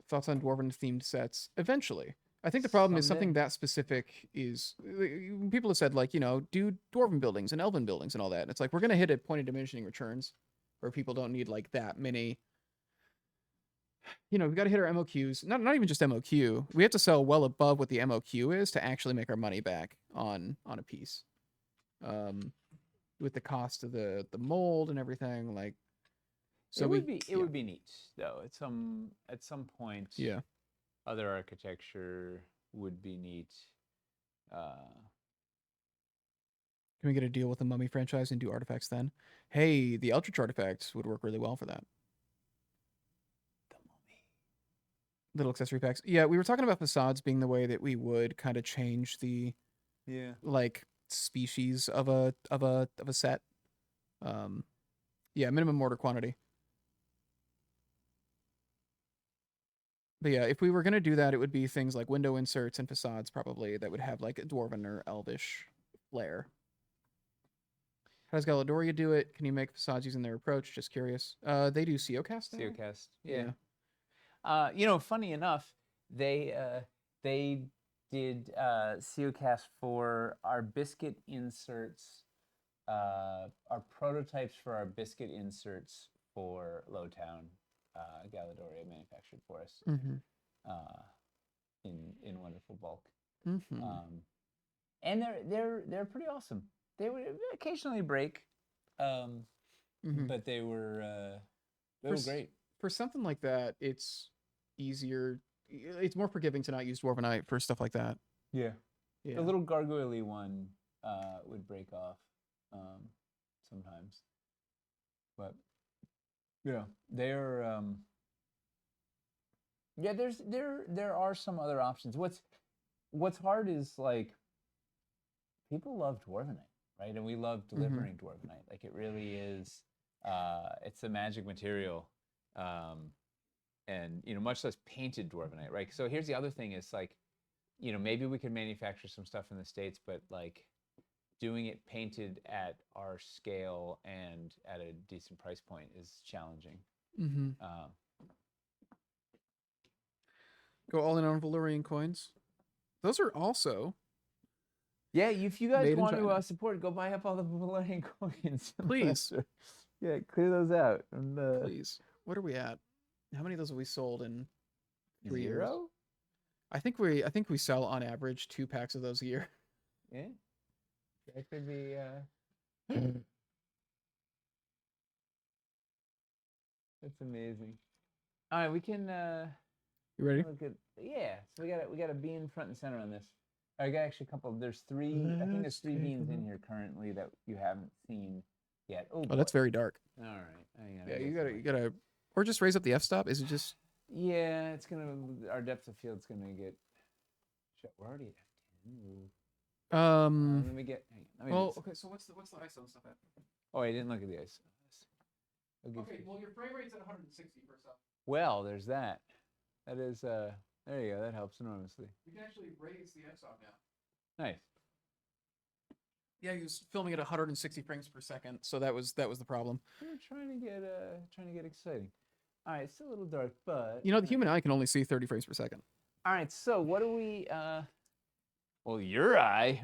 Thoughts on dwarven themed sets? Eventually. I think the problem is something that specific is people have said like, do dwarven buildings and elven buildings and all that. And it's like, we're going to hit a point of diminishing returns where people don't need like that many, we've got to hit our MOQs, not even just MOQ. We have to sell well above what the MOQ is to actually make our money back on a piece. With the cost of the mold and everything, like, so it would be neat though at some point. Yeah. Other architecture would be neat. Can we get a deal with the Mummy franchise and do artifacts then? Hey, the Eldritch artifacts would work really well for that. The little accessory packs. Yeah, we were talking about facades being the way that we would kind of change the Yeah. like species of a set. Yeah, minimum order quantity. But yeah, if we were gonna do that, it would be things like window inserts and facades probably that would have like a dwarven or elvish flair. How does Galadoria do it? Can you make facades using their approach? Just curious. They do Seocast now? Seocast. Yeah. Funny enough, they did Seocast for our biscuit inserts, our prototypes for our biscuit inserts for Lowtown. Galadoria manufactured for us Mm-hmm. in wonderful bulk. Mm-hmm. And they're pretty awesome. They would occasionally break, but they were great. For something like that, it's easier. It's more forgiving to not use Dwarvenite for stuff like that. Yeah. Yeah. The little gargoyle one would break off sometimes, but yeah, they're there are some other options. What's hard is like people love Dwarvenite, right? And we love delivering Dwarvenite. Like it really is. It's a magic material, and much less painted Dwarvenite, right? So here's the other thing: is like, maybe we could manufacture some stuff in the States, but like doing it painted at our scale and at a decent price point is challenging. Mm-hmm. Go all in on Valyrian coins. Those are also. Yeah, if you guys made in want to China. support, go buy up all the Valerian coins. Please. Yeah, clear those out. And, Please. What are we at? How many of those have we sold in 3 years? 0? I think we sell on average 2 packs of those a year. Yeah. That could be that's amazing. All right, we can You ready? look at so we got a bean front and center on this. I got actually a couple. There's 3. I think there's 3 beans in here currently that you haven't seen yet. Oh, that's very dark. All right. Yeah, you gotta, or just raise up the f-stop. Is it just? Yeah, it's our depth of field's gonna get. We're already at 10. Let me get. Hang on, Okay. So what's the ISO stuff at? Oh, I didn't look at the ISO. Okay. Well, your frame rate's at 160 per second. Well, there's that. That is. There you go. That helps enormously. You can actually raise the f-stop now. Nice. Yeah, he was filming at 160 frames per second, so that was the problem. We're trying to get exciting. All right, it's still a little dark, but the human eye can only see 30 frames per second. all right. So what do we? Well, your eye.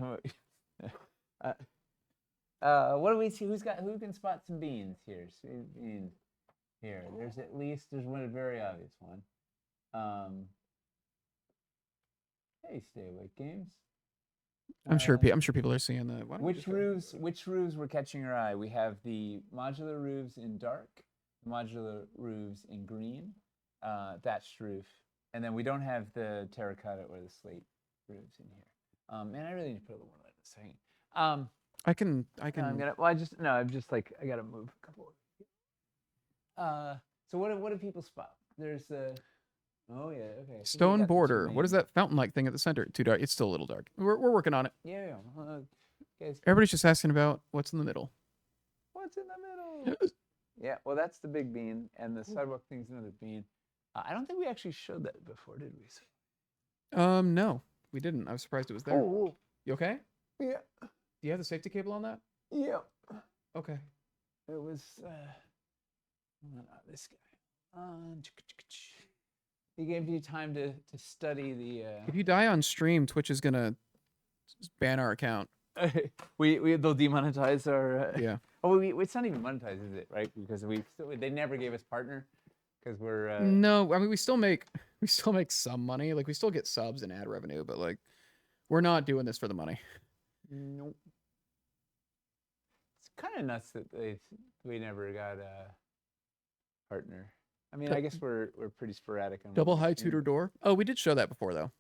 What do we see? Who can spot some beans here? Beans here. There's one very obvious one. Hey, Stay Awake Games. I'm sure people are seeing that. Which roofs were catching your eye? We have the modular roofs in dark, the modular roofs in green, thatched roof, and then we don't have the terracotta or the slate roofs in here. And I really need to put a little more light in a second. I can. I'm just like I gotta move a couple. So what do people spot? There's oh yeah, okay. Stone border. What is that fountain-like thing at the center? Too dark. It's still a little dark. We're working on it. Yeah. Guys, Everybody's just asking about what's in the middle. what's in the middle? Yeah, well, that's the big bean, and the sidewalk thing's another bean. I don't think we actually showed that before, did we? No, we didn't. I was surprised it was there. Oh, You okay? yeah. Do you have the safety cable on that? Yeah. Okay. It was this guy. He gave you time to study the. If you die on stream, Twitch is gonna ban our account. They'll demonetize our. Yeah. Oh, it's not even monetized, is it? Right? Because they never gave us partner, because we're. No, I mean we still make some money. Like we still get subs and ad revenue, but like we're not doing this for the money. Nope. It's kind of nuts that we never got a partner. I mean, I guess we're pretty sporadic on Double high tutor door. Oh, we did show that before though.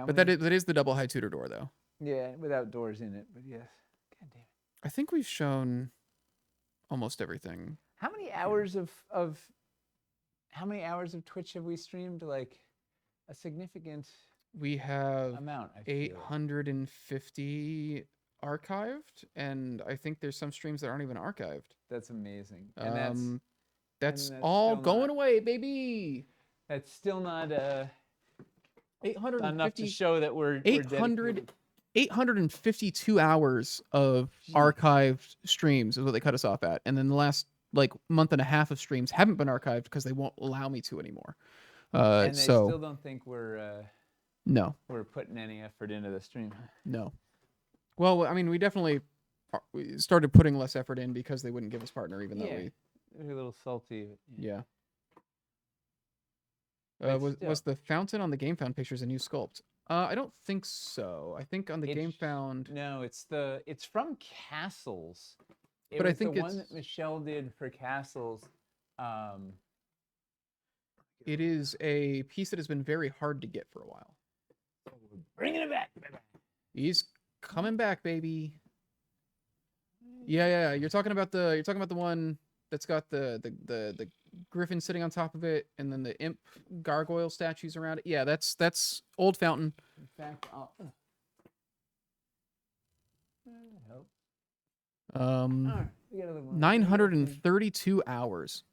But that is the double high tutor door though. Yeah, without doors in it, but yes. God damn it. I think we've shown almost everything. How many hours of Twitch have we streamed? Like a significant We have amount. I feel. 850 archived, and I think there's some streams that aren't even archived. That's amazing, and that's That's and that's all still going not, away, baby. That's still not enough to 850, show that we're 800, dedicated. 852 hours of Jeez. archived streams is what they cut us off at, and then the last like month and a half of streams haven't been archived because they won't allow me to anymore. And they so still don't think we're putting any effort into the stream. No. Well, I mean, we definitely started putting less effort in because they wouldn't give us partner, even though we're a little salty. Yeah. But Was the fountain on the Game Found pictures a new sculpt? I don't think so. I think on the Game Found. No, it's from Castles. But I think the it's one that Michelle did for Castles. It is a piece that has been very hard to get for a while. Bringing it back. He's coming back, baby. Yeah. You're talking about the one that's got the griffin sitting on top of it, and then the imp gargoyle statues around it. Yeah, that's old fountain. In fact, we got 932 hours.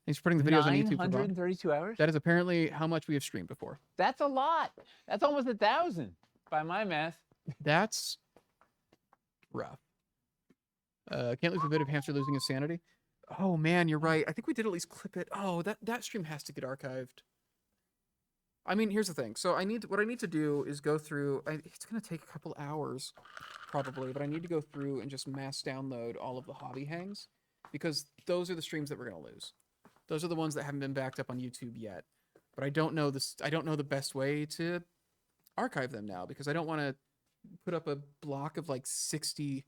Thanks for putting the videos on YouTube. 932 hours? That is apparently how much we have streamed before. That's a lot. That's almost 1,000 by my math. That's rough. Can't lose a bit of hamster losing his sanity. Oh man, you're right. I think we did at least clip it. Oh, that stream has to get archived. I mean, here's the thing. So what I need to do is go through. It's gonna take a couple hours, probably, but I need to go through and just mass download all of the hobby hangs, because those are the streams that we're gonna lose. Those are the ones that haven't been backed up on YouTube yet. But I don't know this. I don't know the best way to archive them now, because I don't want to put up a block of like 60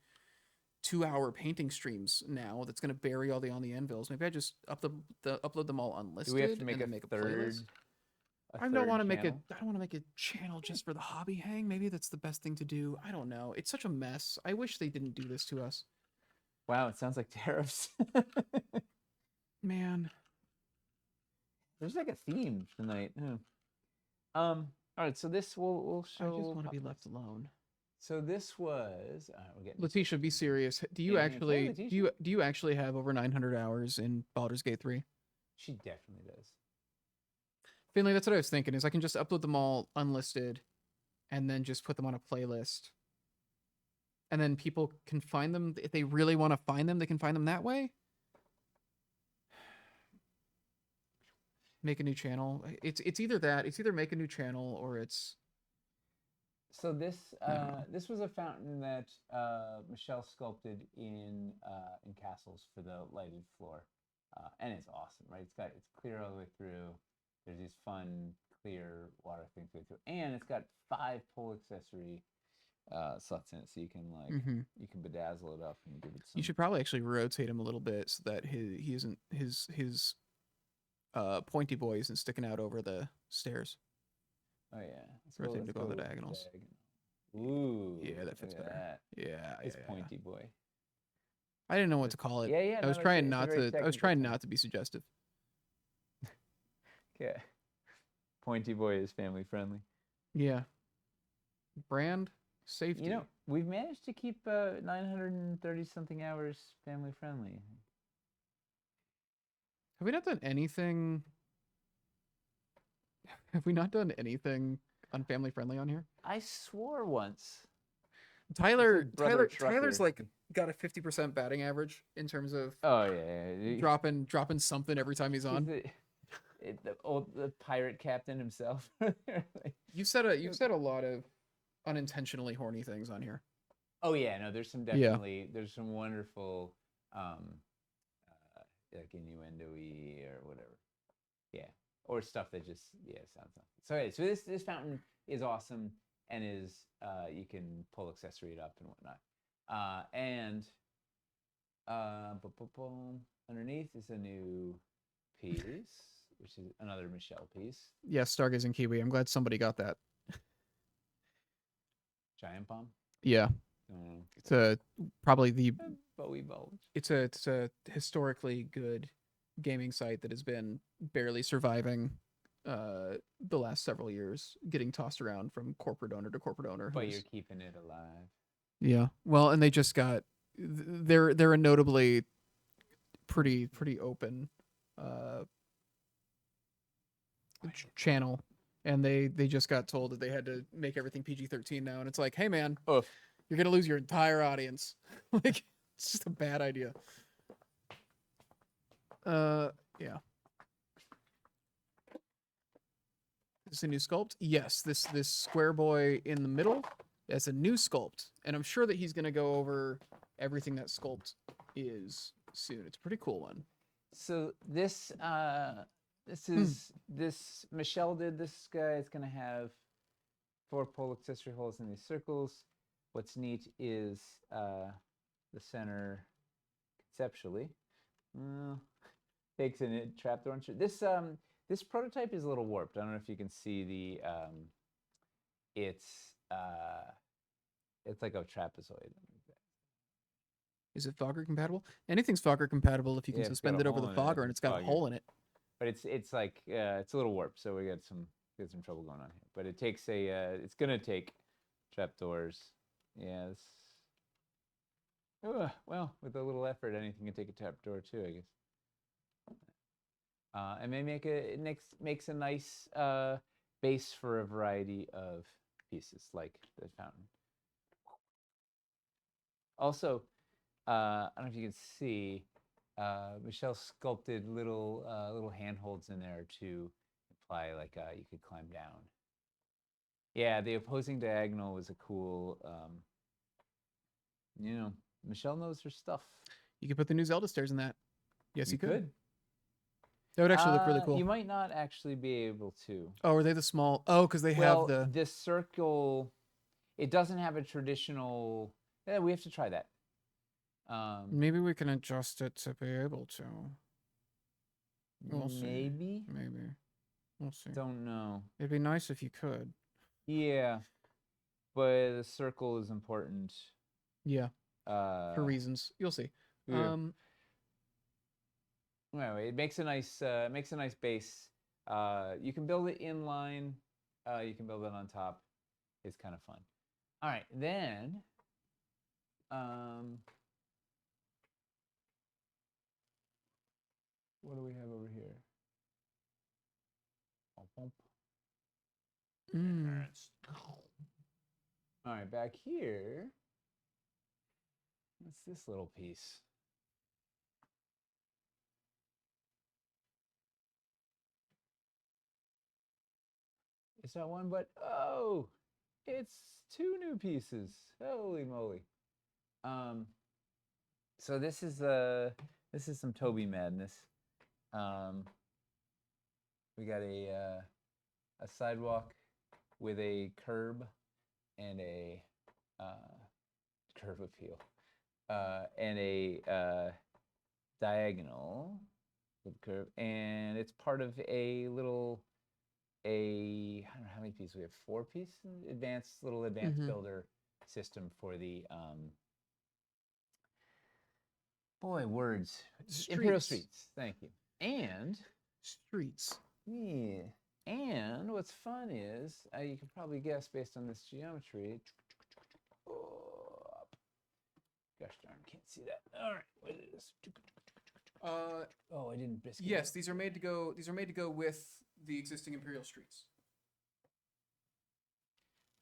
2-hour painting streams now that's going to bury all the on the Anvils. Maybe I just upload them all unlisted. Do we have to make and a make third? I don't want to make I don't want to make a channel just for the hobby hang. Maybe that's the best thing to do. I don't know. It's such a mess. I wish they didn't do this to us. Wow, it sounds like tariffs. Man, there's like a theme tonight. All right, so this we'll show. I just want to be left alone. So this was. We're getting. Letitia, be serious. Do you actually do you actually have over 900 hours in Baldur's Gate 3? She definitely does. Finley, that's what I was thinking. Is I can just upload them all unlisted, and then just put them on a playlist, and then people can find them if they really want to find them. They can find them that way. Make a new channel. It's either that. It's either make a new channel or it's. So this was a fountain that Michelle sculpted in Castles for the lighted floor, and it's awesome, right? It's clear all the way through. There's these fun clear water things through, and it's got 5 pole accessory slots in it, so you can you can bedazzle it up and give it some. You should probably actually rotate him a little bit so that he isn't his pointy boy isn't sticking out over the stairs. Oh yeah, Rotate him to go on the diagonals. Ooh, yeah, that fits better. That. Yeah, it's pointy boy. I didn't know what to call it. Yeah. I was trying not to. I was trying not to be suggestive. Okay. Pointy boy is family friendly. Yeah. Brand safety. You know, we've managed to keep 930 something hours family friendly. Have we not done anything? Have we not done anything unfamily friendly on here? I swore once. Tyler's like got a 50% batting average in terms of dropping something every time he's on. The pirate captain himself. You've said a lot of unintentionally horny things on here. Oh yeah, no, there's some there's some wonderful like innuendo-y or whatever. Yeah. Or stuff that just sounds nothing. So this fountain is awesome and is you can pull accessory it up and whatnot. Underneath is a new piece, which is another Michelle piece. Yes, Stargazing Kiwi. I'm glad somebody got that. Giant bomb. Yeah. It's probably the Bowie bulge. It's a historically good gaming site that has been barely surviving the last several years, getting tossed around from corporate owner to corporate owner. But you're keeping it alive. Yeah. Well, and they just got they're a notably pretty open channel, and they just got told that they had to make everything PG-13 now, and it's like, hey man, Oof. you're gonna lose your entire audience. Like, it's just a bad idea. Yeah. Is this a new sculpt? Yes, this square boy in the middle, that's a new sculpt, and I'm sure that he's gonna go over everything that sculpt is soon. It's a pretty cool one. So this this Michelle did. This guy is gonna have 4 pole accessory holes in these circles. What's neat is the center conceptually takes in a trapdoor. This prototype is a little warped. I don't know if you can see the it's like a trapezoid. Is it Fogger compatible? Anything's Fogger compatible if you can suspend it over the Fogger and it's got a hole in it. But it's like it's a little warped, so we got some trouble going on here. But it takes it's gonna take trapdoors. Yes. Well, with a little effort, anything can take a trapdoor too, I guess. And maybe it makes a nice base for a variety of pieces, like the fountain. Also, I don't know if you can see, Michelle sculpted little handholds in there to imply like you could climb down. Yeah, the opposing diagonal was a cool. Michelle knows her stuff. You could put the new Zelda stairs in that. Yes, you could. That would Would actually look really cool. You might not actually be able to. Oh, are they the small? Oh, because they have the. This circle, it doesn't have a traditional. Yeah, we have to try that. Maybe we can adjust it to be able to. We'll maybe. See. Maybe. We'll see. Don't know. It'd be nice if you could. Yeah, but the circle is important. Yeah. For reasons you'll see. Yeah. Anyway, it makes a nice base. You can build it in line. You can build it on top. It's kind of fun. All right, then. What do we have over here? All right, back here. What's this little piece? It's not one, but oh, it's 2 new pieces. Holy moly! So this is some Toby madness. We got a sidewalk with a curb and a curb appeal, and a diagonal with curve, and it's part of a little. I don't know how many pieces we have. 4 piece advanced builder system for the Imperial Streets. Thank you. And streets. Yeah. And what's fun is you can probably guess based on this geometry. Oh, gosh darn, can't see that. All right, what is this? Oh, I didn't biscuit. Yes, these are made to go. These are made to go with the existing Imperial Streets.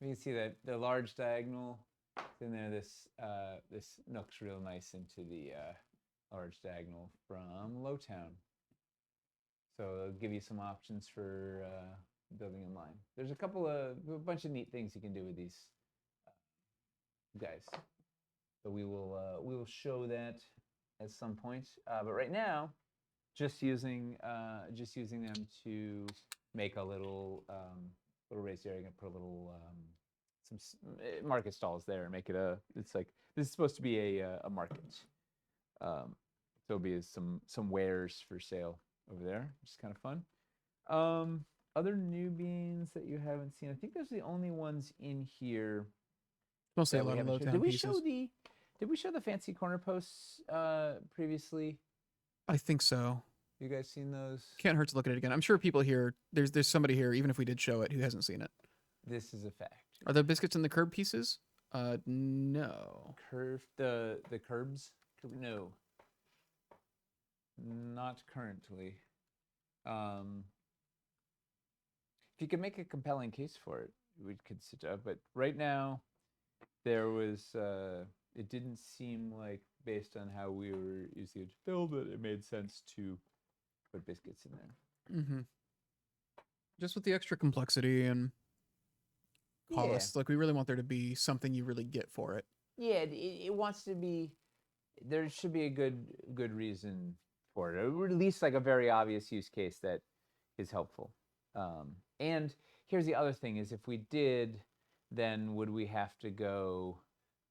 You can see that the large diagonal in there. This nooks real nice into the large diagonal from Lowtown. So it'll give you some options for building in line. There's a bunch of neat things you can do with these guys. So we will show that at some point. But right now, just using them to make a little raised area. I'm gonna put a little some market stalls there and make it it's like this is supposed to be a market. So it'll be some wares for sale over there, which is kind of fun. Other new beans that you haven't seen. I think those are the only ones in here. Mostly a lot of Lowtown pieces. Did we show the fancy corner posts previously? I think so. You guys seen those? Can't hurt to look at it again. I'm sure people here. There's somebody here, even if we did show it, who hasn't seen it. This is a fact. Are the biscuits in the curb pieces? No. The curbs? No. Not currently. If you could make a compelling case for it, we could sit up. But right now, there was. It didn't seem like, based on how we were using it to build it, it made sense to put biscuits in there. Mm-hmm. Just with the extra complexity and cost, like we really want there to be something you really get for it. Yeah, it wants to be. There should be a good reason for it, or at least like a very obvious use case that is helpful. And here's the other thing: is if we did, then would we have to go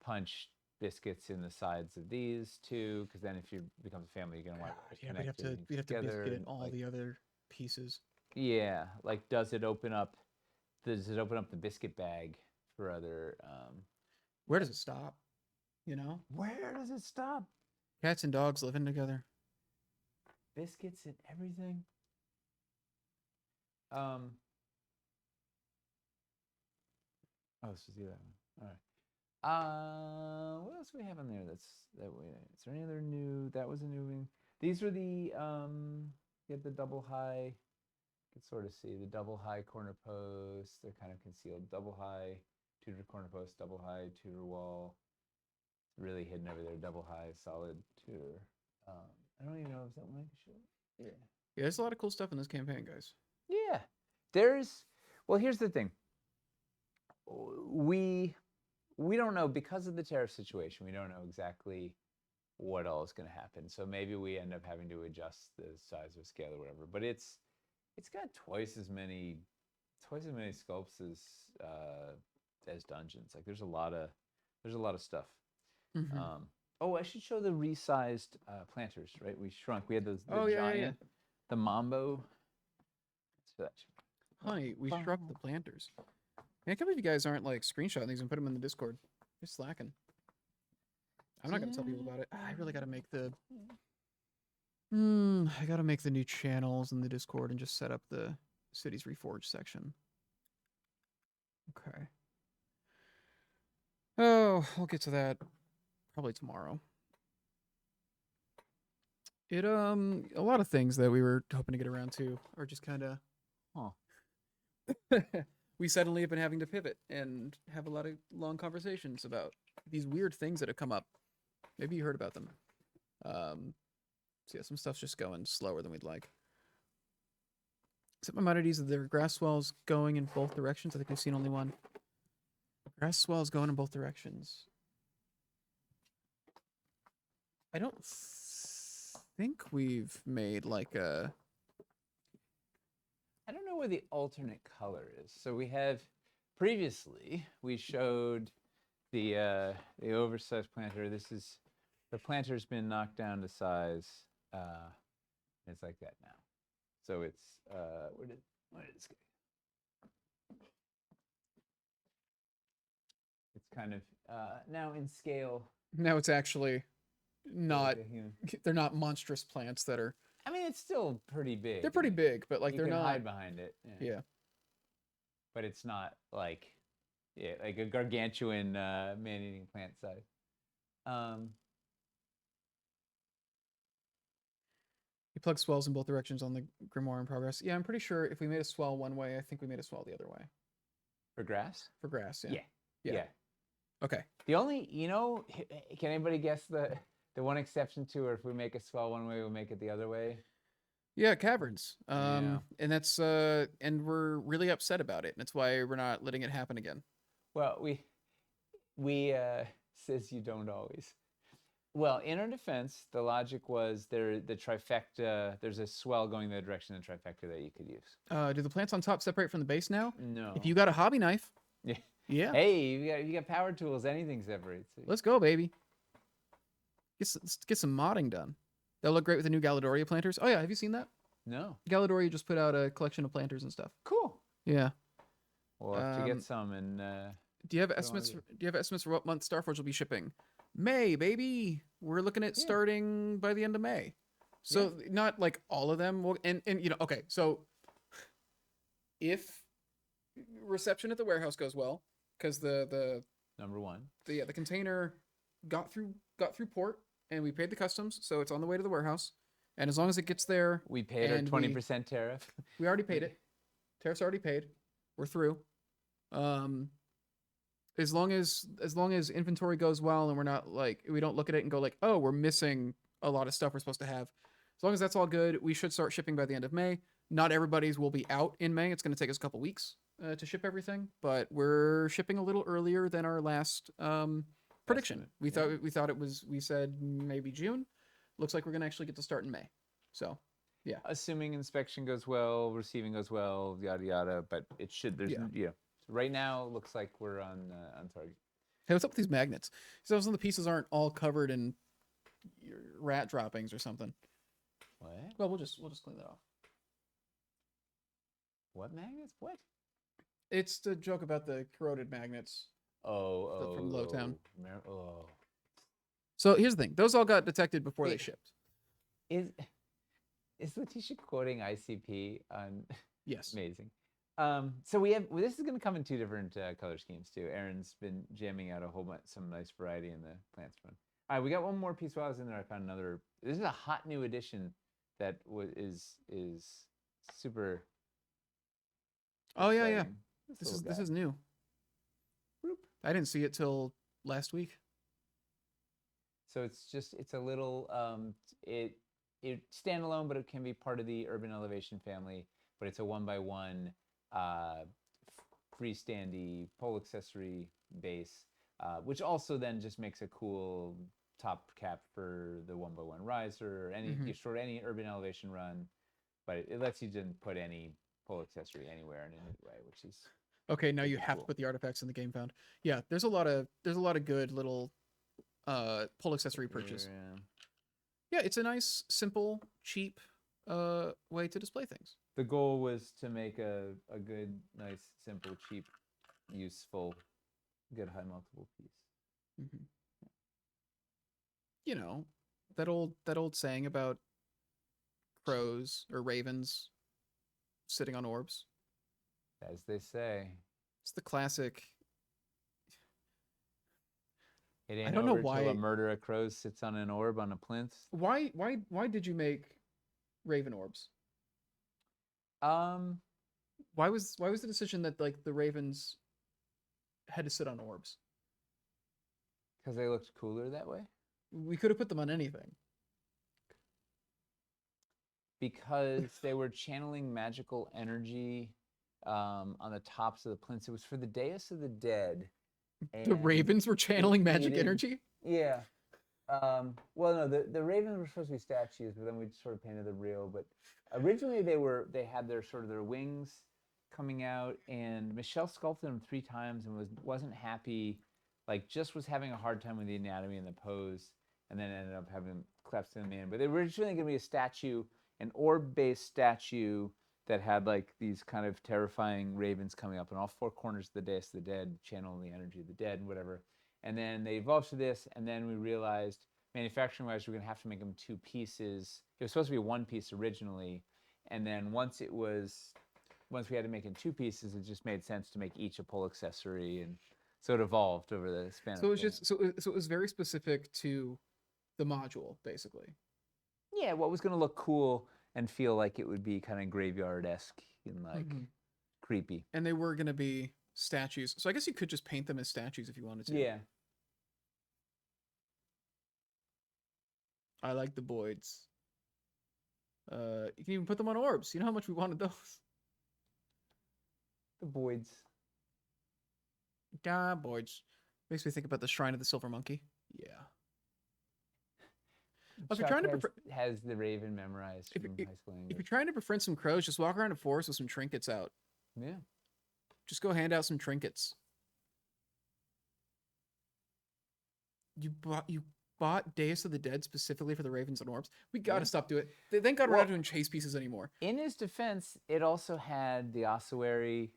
punch biscuits in the sides of these too? Because then, if you become a family, you're gonna want to connect we'd have to together biscuit in all like, the other pieces. Yeah, like does it open up the biscuit bag for other? Where does it stop? You know? Where does it stop? Cats and dogs living together. Biscuits and everything. Oh, this is the other one. All right. What else do we have in there? Is there any other new? That was a new thing. These were the you have the double high. You can sort of see the double high corner posts. They're kind of concealed. Double high Tudor corner post, double high Tudor wall. Really hidden over there. Double high solid Tudor. I don't even know if that one I can show. Yeah. Yeah, there's a lot of cool stuff in this campaign, guys. Yeah. Well, here's the thing. We don't know, because of the tariff situation, we don't know exactly what all is going to happen. So maybe we end up having to adjust the size or scale or whatever. But it's got twice as many sculpts as dungeons. Like there's a lot of stuff. Mm-hmm. I should show the resized planters, right? We shrunk. We had the giant, the Mambo. Honey, we shrunk the planters. Man, I can't believe you guys aren't like screenshotting these and put them in the Discord. You're slacking. I'm not gonna tell people about it. I really gotta make the. I gotta make the new channels in the Discord and just set up the Cities Reforged section. Okay. Oh, we'll get to that probably tomorrow. A lot of things that we were hoping to get around to are just kind of. We suddenly have been having to pivot and have a lot of long conversations about these weird things that have come up. Maybe you heard about them. So yeah, some stuff's just going slower than we'd like. Except Maimonides, there are grass swells going in both directions. I think we've seen only one. Grass swells going in both directions. I don't think we've made like a... I don't know where the alternate color is. So we have, previously, we showed the oversized planter. The planter's been knocked down to size. It's like that now. So it's, where did it go? It's kind of, now in scale. Now it's actually not, Like they're not monstrous plants that are... I mean, it's still pretty big. They're pretty big, but like you they're can not... hide behind it. Yeah. But it's not like, like a gargantuan man-eating plant size. You plug swells in both directions on the grimoire in progress. Yeah, I'm pretty sure if we made a swell one way, I think we made a swell the other way. For grass? For grass, yeah. Yeah. Okay. The only, can anybody guess the one exception to, or if we make a swell one way, we'll make it the other way? Yeah, caverns. Yeah. And that's and we're really upset about it. And that's why we're not letting it happen again. Well, we says you don't always. Well, in our defense, the logic was the trifecta. There's a swell going the direction of the trifecta that you could use. Do the plants on top separate from the base now? No. If you got a hobby knife. Yeah. Yeah. Hey, you got power tools. Anything separates. Let's go, baby. Let's get some modding done. That'll look great with the new Galadoria planters. Oh yeah, have you seen that? No. Galadoria just put out a collection of planters and stuff. Cool. Yeah. We'll have to get some and. Do you have estimates? Do you have estimates for what month Starforge will be shipping? May, baby. We're looking at starting by the end of May. So not like all of them will, and okay. So if reception at the warehouse goes well, because the Number one. the container got through port, and we paid the customs, so it's on the way to the warehouse. And as long as it gets there, We paid our and 20% tariff. we already paid it. Tariff's already paid. We're through. As long as inventory goes well, and we're not like, we don't look at it and go like, oh, we're missing a lot of stuff we're supposed to have. As long as that's all good, we should start shipping by the end of May. Not everybody's will be out in May. It's going to take us a couple weeks to ship everything, but we're shipping a little earlier than our last prediction. We thought it was, we said maybe June. Looks like we're going to actually get to start in May. So, yeah. Assuming inspection goes well, receiving goes well, yada yada, but it should. There's right now, it looks like we're on target. Hey, what's up with these magnets? So some of the pieces aren't all covered in rat droppings or something. What? Well, we'll just clean that off. What magnets? What? It's the joke about the corroded magnets. From Lowtown. Oh. So here's the thing: those all got detected before they shipped. Is Letitia quoting ICP on? Yes. Amazing. So we have. This is going to come in two different color schemes too. Aaron's been jamming out a whole bunch, some nice variety in the plants one. All right, we got one more piece while I was in there. I found another. This is a hot new addition that is super. Oh yeah, yeah. exciting. This is new. Boop. I didn't see it till last week. So it's a little it standalone, but it can be part of the Urban Elevation family. But it's a 1x1 freestandy pole accessory base, which also then just makes a cool top cap for the 1x1 riser or any any Urban Elevation run. But it lets you just put any pole accessory anywhere in any way, which is okay. Now you have to put the artifacts in the game found. Yeah, there's a lot of good little pole accessory purchase. Yeah, it's a nice, simple, cheap way to display things. The goal was to make a good, nice, simple, cheap, useful, good high multiple piece. You know, that old saying about crows or ravens sitting on orbs. As they say. It's the classic. It ain't I don't know over why till a murder of crows sits on an orb on a plinth. Why did you make raven orbs? Why was the decision that like the ravens had to sit on orbs? Because they looked cooler that way? We could have put them on anything. Because they were channeling magical energy on the tops of the plinths. It was for the Dais of the Dead. The ravens were channeling magic energy? Yeah. Well, no, the ravens were supposed to be statues, but then we sort of painted them real. But originally they had their wings coming out, and Michelle sculpted them 3 times and wasn't happy, like just was having a hard time with the anatomy and the pose, and then ended up having collapsed them in. But they were originally going to be a statue, an orb-based statue that had like these kind of terrifying ravens coming up in all 4 corners of the Dais of the Dead, channeling the energy of the dead and whatever. And then they evolved to this, and then we realized manufacturing-wise we're going to have to make them 2 pieces. It was supposed to be 1 piece originally, and then once we had to make it in 2 pieces, it just made sense to make each a pole accessory, and so it evolved over the span. So it was just so it was very specific to the module, basically. Yeah, what was going to look cool and feel like it would be kind of graveyard-esque and like creepy. And they were going to be statues. So I guess you could just paint them as statues if you wanted to. Yeah. I like the Boyds. You can even put them on orbs. You know how much we wanted those? The Boyds. Ah, Boyds. Makes me think about the Shrine of the Silver Monkey. Yeah. If you're trying to has the Raven memorized from high school English. If you're trying to befriend some crows, just walk around a forest with some trinkets out. Yeah. Just go hand out some trinkets. You bought Dais of the Dead specifically for the Ravens and Orbs? We gotta stop doing it. Thank God we're not doing chase pieces anymore. In his defense, it also had the ossuary.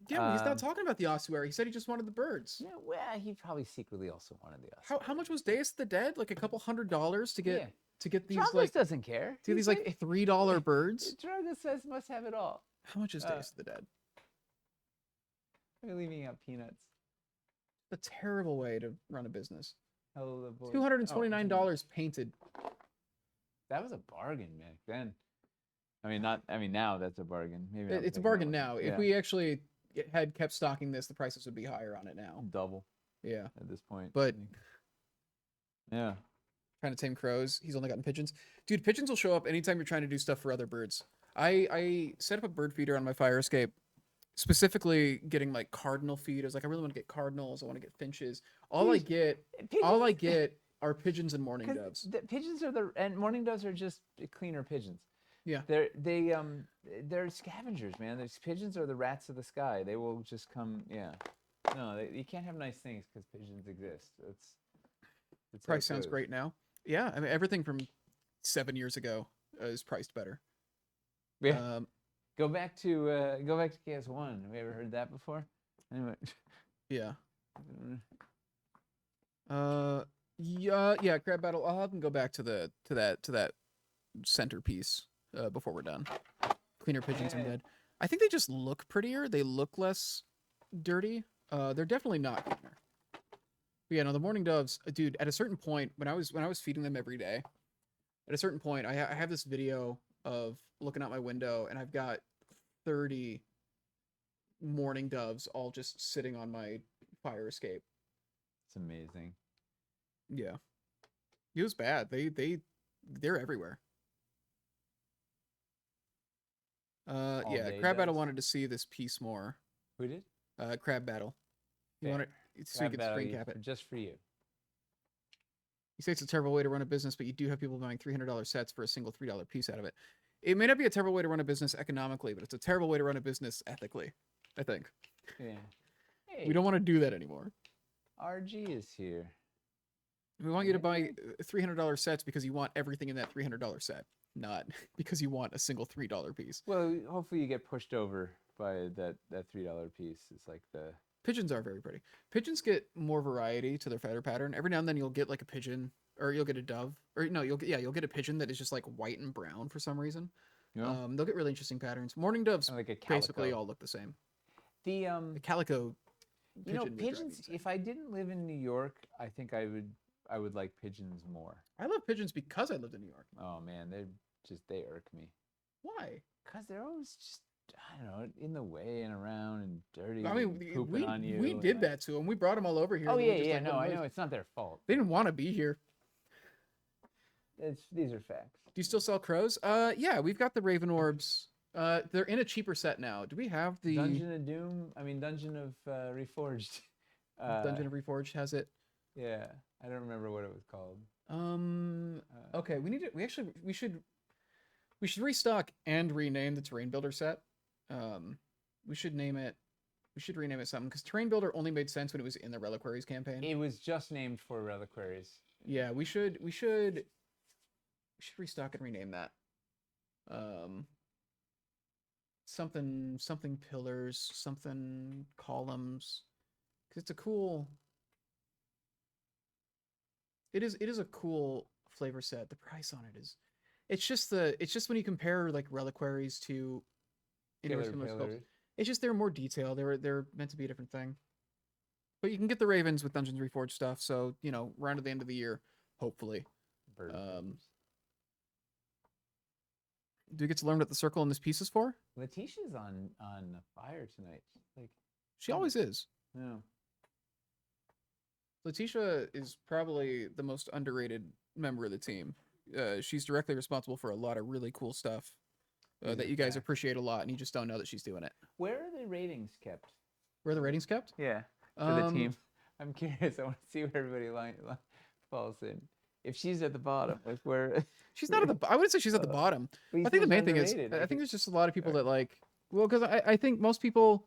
Yeah, well, he's not talking about the ossuary. He said he just wanted the birds. Yeah, well, he probably secretly also wanted the ossuary. How much was Dais of the Dead? Like a couple $100 to get to get these Troglos like doesn't care. to get these like $3 birds. Troglos says must have it all. How much is Days of the Dead? We're leaving out peanuts. A terrible way to run a business. Hello, boys. $229 painted. That was a bargain back then. I mean, not. I mean, now that's a bargain. Maybe It's a bargain now. If we actually had kept stocking this, the prices would be higher on it now. Double. Yeah. At this point. But yeah. Trying to tame crows. He's only gotten pigeons. Dude, pigeons will show up anytime you're trying to do stuff for other birds. I set up a bird feeder on my fire escape, specifically getting like cardinal feed. I was like, I really want to get cardinals. I want to get finches. All I get are pigeons and mourning doves. The pigeons are and mourning doves are just cleaner pigeons. Yeah. They're scavengers, man. These pigeons are the rats of the sky. They will just come. Yeah. No, you can't have nice things because pigeons exist. It's price sounds great now. Yeah, I mean everything from 7 years ago is priced better. Yeah. Go back to KS1. Have you ever heard that before? Anyway. Yeah. Yeah. Crab battle. I'll have them go back to that centerpiece before we're done. Cleaner pigeons and dead. I think they just look prettier. They look less dirty. They're definitely not cleaner. But yeah, no, the mourning doves, dude. At a certain point, when I was feeding them every day, at a certain point, I have this video of looking out my window, and I've got 30 mourning doves all just sitting on my fire escape. It's amazing. Yeah, it was bad. They're everywhere. Yeah, Crab Battle wanted to see this piece more. Who did? Crab Battle. He wanted so you could screen cap it. Just for you. You say it's a terrible way to run a business, but you do have people buying $300 sets for a single $3 piece out of it. It may not be a terrible way to run a business economically, but it's a terrible way to run a business ethically, I think. Yeah. Hey, we don't want to do that anymore. RG is here. We want you to buy $300 sets because you want everything in that $300 set, not because you want a single $3 piece. Well, hopefully you get pushed over by that $3 piece. It's like the... Pigeons are very pretty. Pigeons get more variety to their feather pattern. Every now and then you'll get like a pigeon, or you'll get a dove, or no, you'll get a pigeon that is just like white and brown for some reason. Yeah. They'll get really interesting patterns. Mourning doves like basically all look the same. The calico. You know, pigeons. If I didn't live in New York, I think I would like pigeons more. I love pigeons because I lived in New York. Oh man, they irk me. Why? Because they're always just, I don't know, in the way and around and dirty. I mean, pooping on you. We did that to them. We brought them all over here. Oh yeah, no, I know it's not their fault. They didn't want to be here. These are facts. Do you still sell crows? Yeah, we've got the Raven Orbs. They're in a cheaper set now. Do we have the Dungeon of Doom? I mean, Dungeon of Reforged. Dungeon of Reforged has it. Yeah, I don't remember what it was called. Okay, we should restock and rename the Terrain Builder set. We should rename it something because Terrain Builder only made sense when it was in the Reliquaries campaign. It was just named for Reliquaries. Yeah, we should restock and rename that. Something pillars, something columns. Cause it is a cool flavor set. The price on it is, it's just when you compare like Reliquaries to indoor sculpts, it's just they're more detailed. They're meant to be a different thing. But you can get the Ravens with Dungeons Reforged stuff. So around to the end of the year, hopefully. Do we get to learn what the circle in this piece is for? Letitia's on fire tonight. Like she always is. Yeah. Letitia is probably the most underrated member of the team. She's directly responsible for a lot of really cool stuff that you guys appreciate a lot, and you just don't know that she's doing it. Where are the ratings kept? Where are the ratings kept? Yeah, for the team. I'm curious. I want to see where everybody falls in. If she's at the bottom, like where she's not at the. I wouldn't say she's at the bottom. I think the main thing is I think there's just a lot of people that like. Well, because I think most people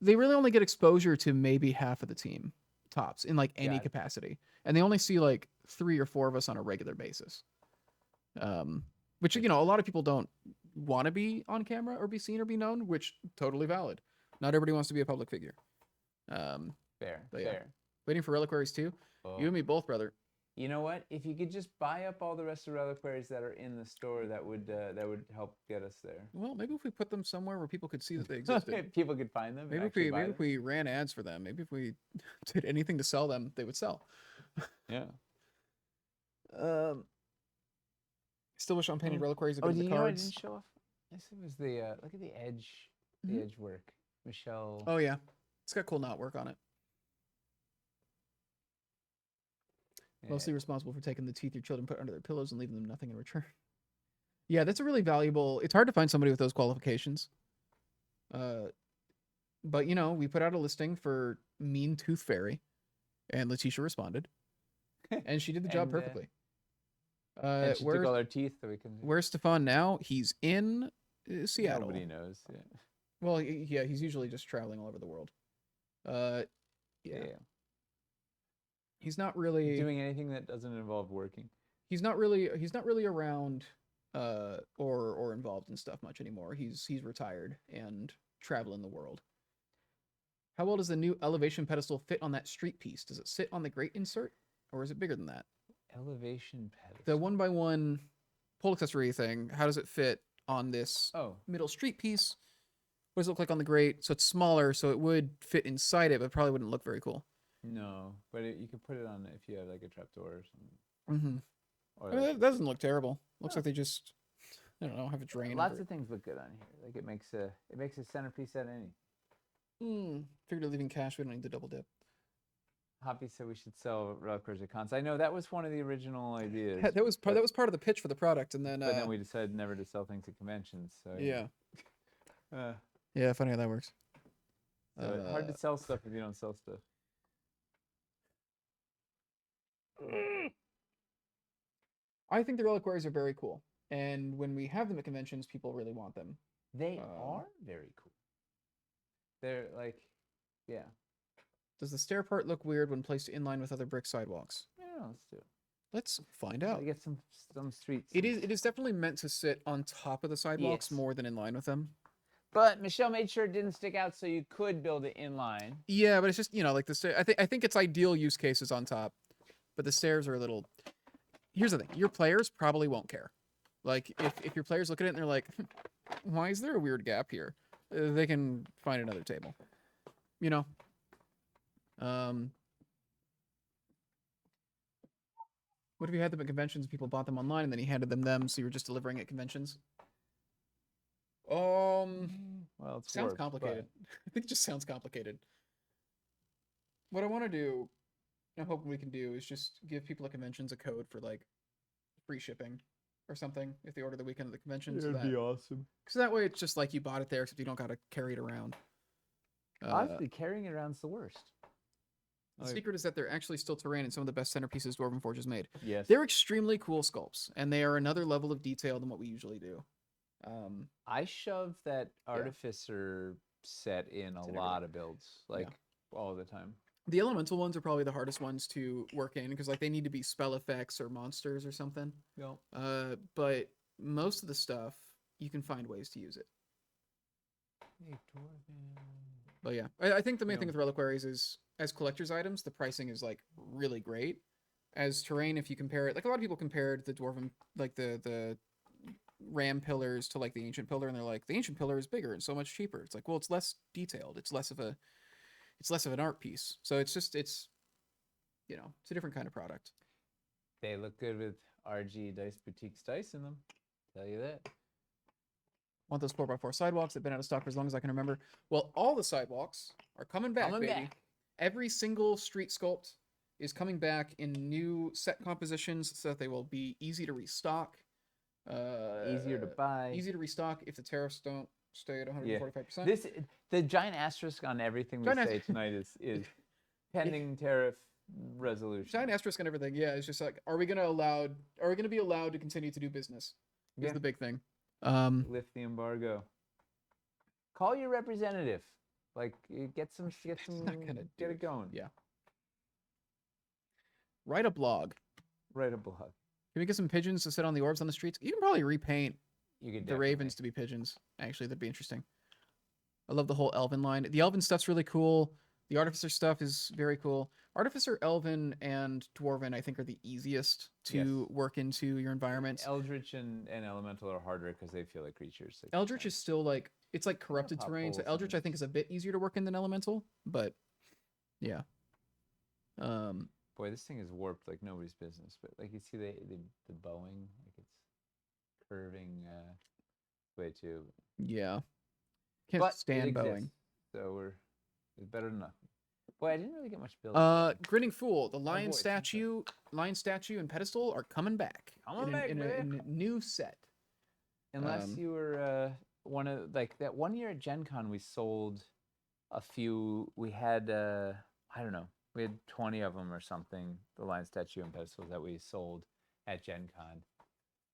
they really only get exposure to maybe half of the team tops in like any capacity, and they only see like 3 or 4 of us on a regular basis. Which a lot of people don't want to be on camera or be seen or be known, which totally valid. Not everybody wants to be a public figure. Fair. Yeah. Waiting for Reliquaries too. You and me both, brother. You know what? If you could just buy up all the rest of the reliquaries that are in the store, that would help get us there. Well, maybe if we put them somewhere where people could see that they existed. People could find them. Maybe if we ran ads for them. Maybe if we did anything to sell them, they would sell. Yeah. Still wish unpainted reliquaries had Oh, been do in you the know what I cards. didn't show off? This was the look at the edge, Mhm. the edge work. Michelle. Oh yeah, it's got cool knot work on it. Yeah. Mostly responsible for taking the teeth your children put under their pillows and leaving them nothing in return. Yeah, that's a really valuable. It's hard to find somebody with those qualifications. But you know, we put out a listing for Mean Tooth Fairy, and Letitia responded, and she did the job And, perfectly. And she took all our teeth, so we can. Where's Stefan now? He's in Seattle. Nobody knows. Yeah. Well, yeah, he's usually just traveling all over the world. Yeah. He's not really doing anything that doesn't involve working. He's not really around or involved in stuff much anymore. He's retired and traveling the world. How well does the new elevation pedestal fit on that street piece? Does it sit on the grate insert, or is it bigger than that? Elevation pedestal. The 1x1 pole accessory thing. How does it fit on this middle street piece? What does it look like on the grate? So it's smaller, so it would fit inside it, but probably wouldn't look very cool. No, but you could put it on if you have like a trapdoor or something. Mm-hmm. Or I mean, that doesn't look terrible. Looks like they just, I don't know, have a drain. Lots of things look good on here. Like it makes a centerpiece out of any. Figured leaving cash. We don't need to double dip. Hoppy said we should sell reliquaries at cons. I know that was one of the original ideas. That was part of the pitch for the product, and then. But then we decided never to sell things at conventions. So yeah. Yeah, funny how that works. So hard to sell stuff if you don't sell stuff. I think the reliquaries are very cool, and when we have them at conventions, people really want them. They are very cool. They're like, yeah. Does the stair part look weird when placed in line with other brick sidewalks? Yeah, let's do it. Let's find out. Get some streets. It is definitely meant to sit on top of the sidewalks more than in line with them. But Michelle made sure it didn't stick out, so you could build it in line. Yeah, but it's just, like the stair. I think its ideal use case is on top, but the stairs are a little. Here's the thing: your players probably won't care. Like if your players look at it and they're like, "Why is there a weird gap here?" They can find another table. What if you had them at conventions? People bought them online and then he handed them, so you were just delivering at conventions. Well, it sounds complicated. I think it just sounds complicated. What I want to do, I'm hoping we can do, is just give people at conventions a code for like free shipping or something if they order the weekend of the convention. That'd be awesome. Because that way it's just like you bought it there, except you don't got to carry it around. Honestly, carrying it around's the worst. The secret is that they're actually still terrain and some of the best centerpieces Dwarven Forge has made. Yes. They're extremely cool sculpts, and they are another level of detail than what we usually do. I shoved that Artificer set in a lot of builds, all the time. The elemental ones are probably the hardest ones to work in because they need to be spell effects or monsters or something. Yeah. But most of the stuff you can find ways to use it. Hey, Dwarven. But yeah, I think the main thing with reliquaries is as collector's items, the pricing is like really great. As terrain, if you compare it, like a lot of people compared the Dwarven, like the ram pillars to like the ancient pillar, and they're like, the ancient pillar is bigger and so much cheaper. It's like, well, it's less detailed. It's less of an art piece. So it's a different kind of product. They look good with RG Dice Boutique's dice in them. Tell you that. Want those 4x4 sidewalks? They've been out of stock for as long as I can remember. Well, all the sidewalks are coming back, baby. Every single street sculpt is coming back in new set compositions so that they will be easy to restock. Easier to buy. Easy to restock if the tariffs don't stay at 145%. Yeah. The giant asterisk on everything we say tonight is pending tariff resolution. Giant asterisk on everything. Yeah, it's just like, are we going to be allowed to continue to do business? Is the big thing. Lift the embargo. Call your representative. Get it going. Yeah. Write a blog. Can we get some pigeons to sit on the orbs on the streets? You can probably repaint the ravens to be pigeons. Actually, that'd be interesting. I love the whole elven line. The elven stuff's really cool. The Artificer stuff is very cool. Artificer, Elven, and Dwarven, I think, are the easiest to work into your environments. Eldritch and Elemental are harder because they feel like creatures. Like Eldritch is still like, it's like corrupted pop terrain, so holes Eldritch, and- I think, is a bit easier to work in than Elemental, but yeah. Boy, this thing is warped like nobody's business. But like you see the bowing, like it's curving way too. Yeah. Can't But stand it bowing. exists, so it's better than nothing. Boy, I didn't really get much build. Grinning Fool, the lion boy, it's statue, and pedestal are coming back. Coming back, in baby. a new set. Unless you were one of like that one year at Gen Con, we sold a few. We had I don't know, we had 20 of them or something. The lion statue and pedestals that we sold at Gen Con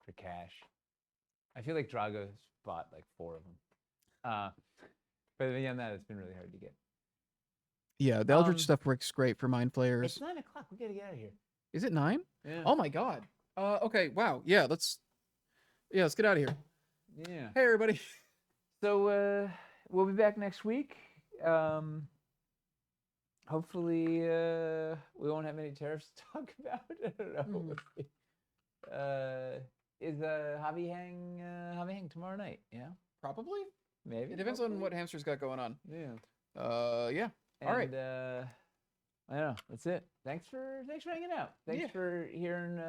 for cash. I feel like Drago bought like 4 of them. But beyond that, it's been really hard to get. Yeah, the Eldritch stuff works great for Mind Flayers. It's 9 o'clock. We gotta get out of here. Is it 9? Yeah. Oh my god. Okay, wow. Yeah, let's get out of here. Yeah. Hey everybody. So we'll be back next week. Hopefully we won't have any tariffs to talk about. I don't know. We'll see. Is Hobby Hang tomorrow night? Yeah. Probably. Maybe. It depends on what Hamster's got going on. Yeah. Yeah. And, all right. I don't know. That's it. Thanks for hanging out. Thanks Yeah. for hearing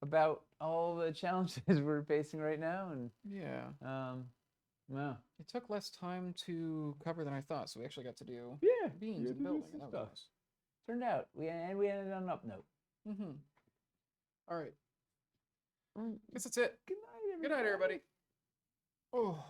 about all the challenges we're facing right now. And Yeah. wow. It took less time to cover than I thought, so we actually got to do beans and building. And that was nice. Turned out we ended on an up note. Mm-hmm. All right. Guess that's it. Good night, everybody. Good night, everybody. Oh.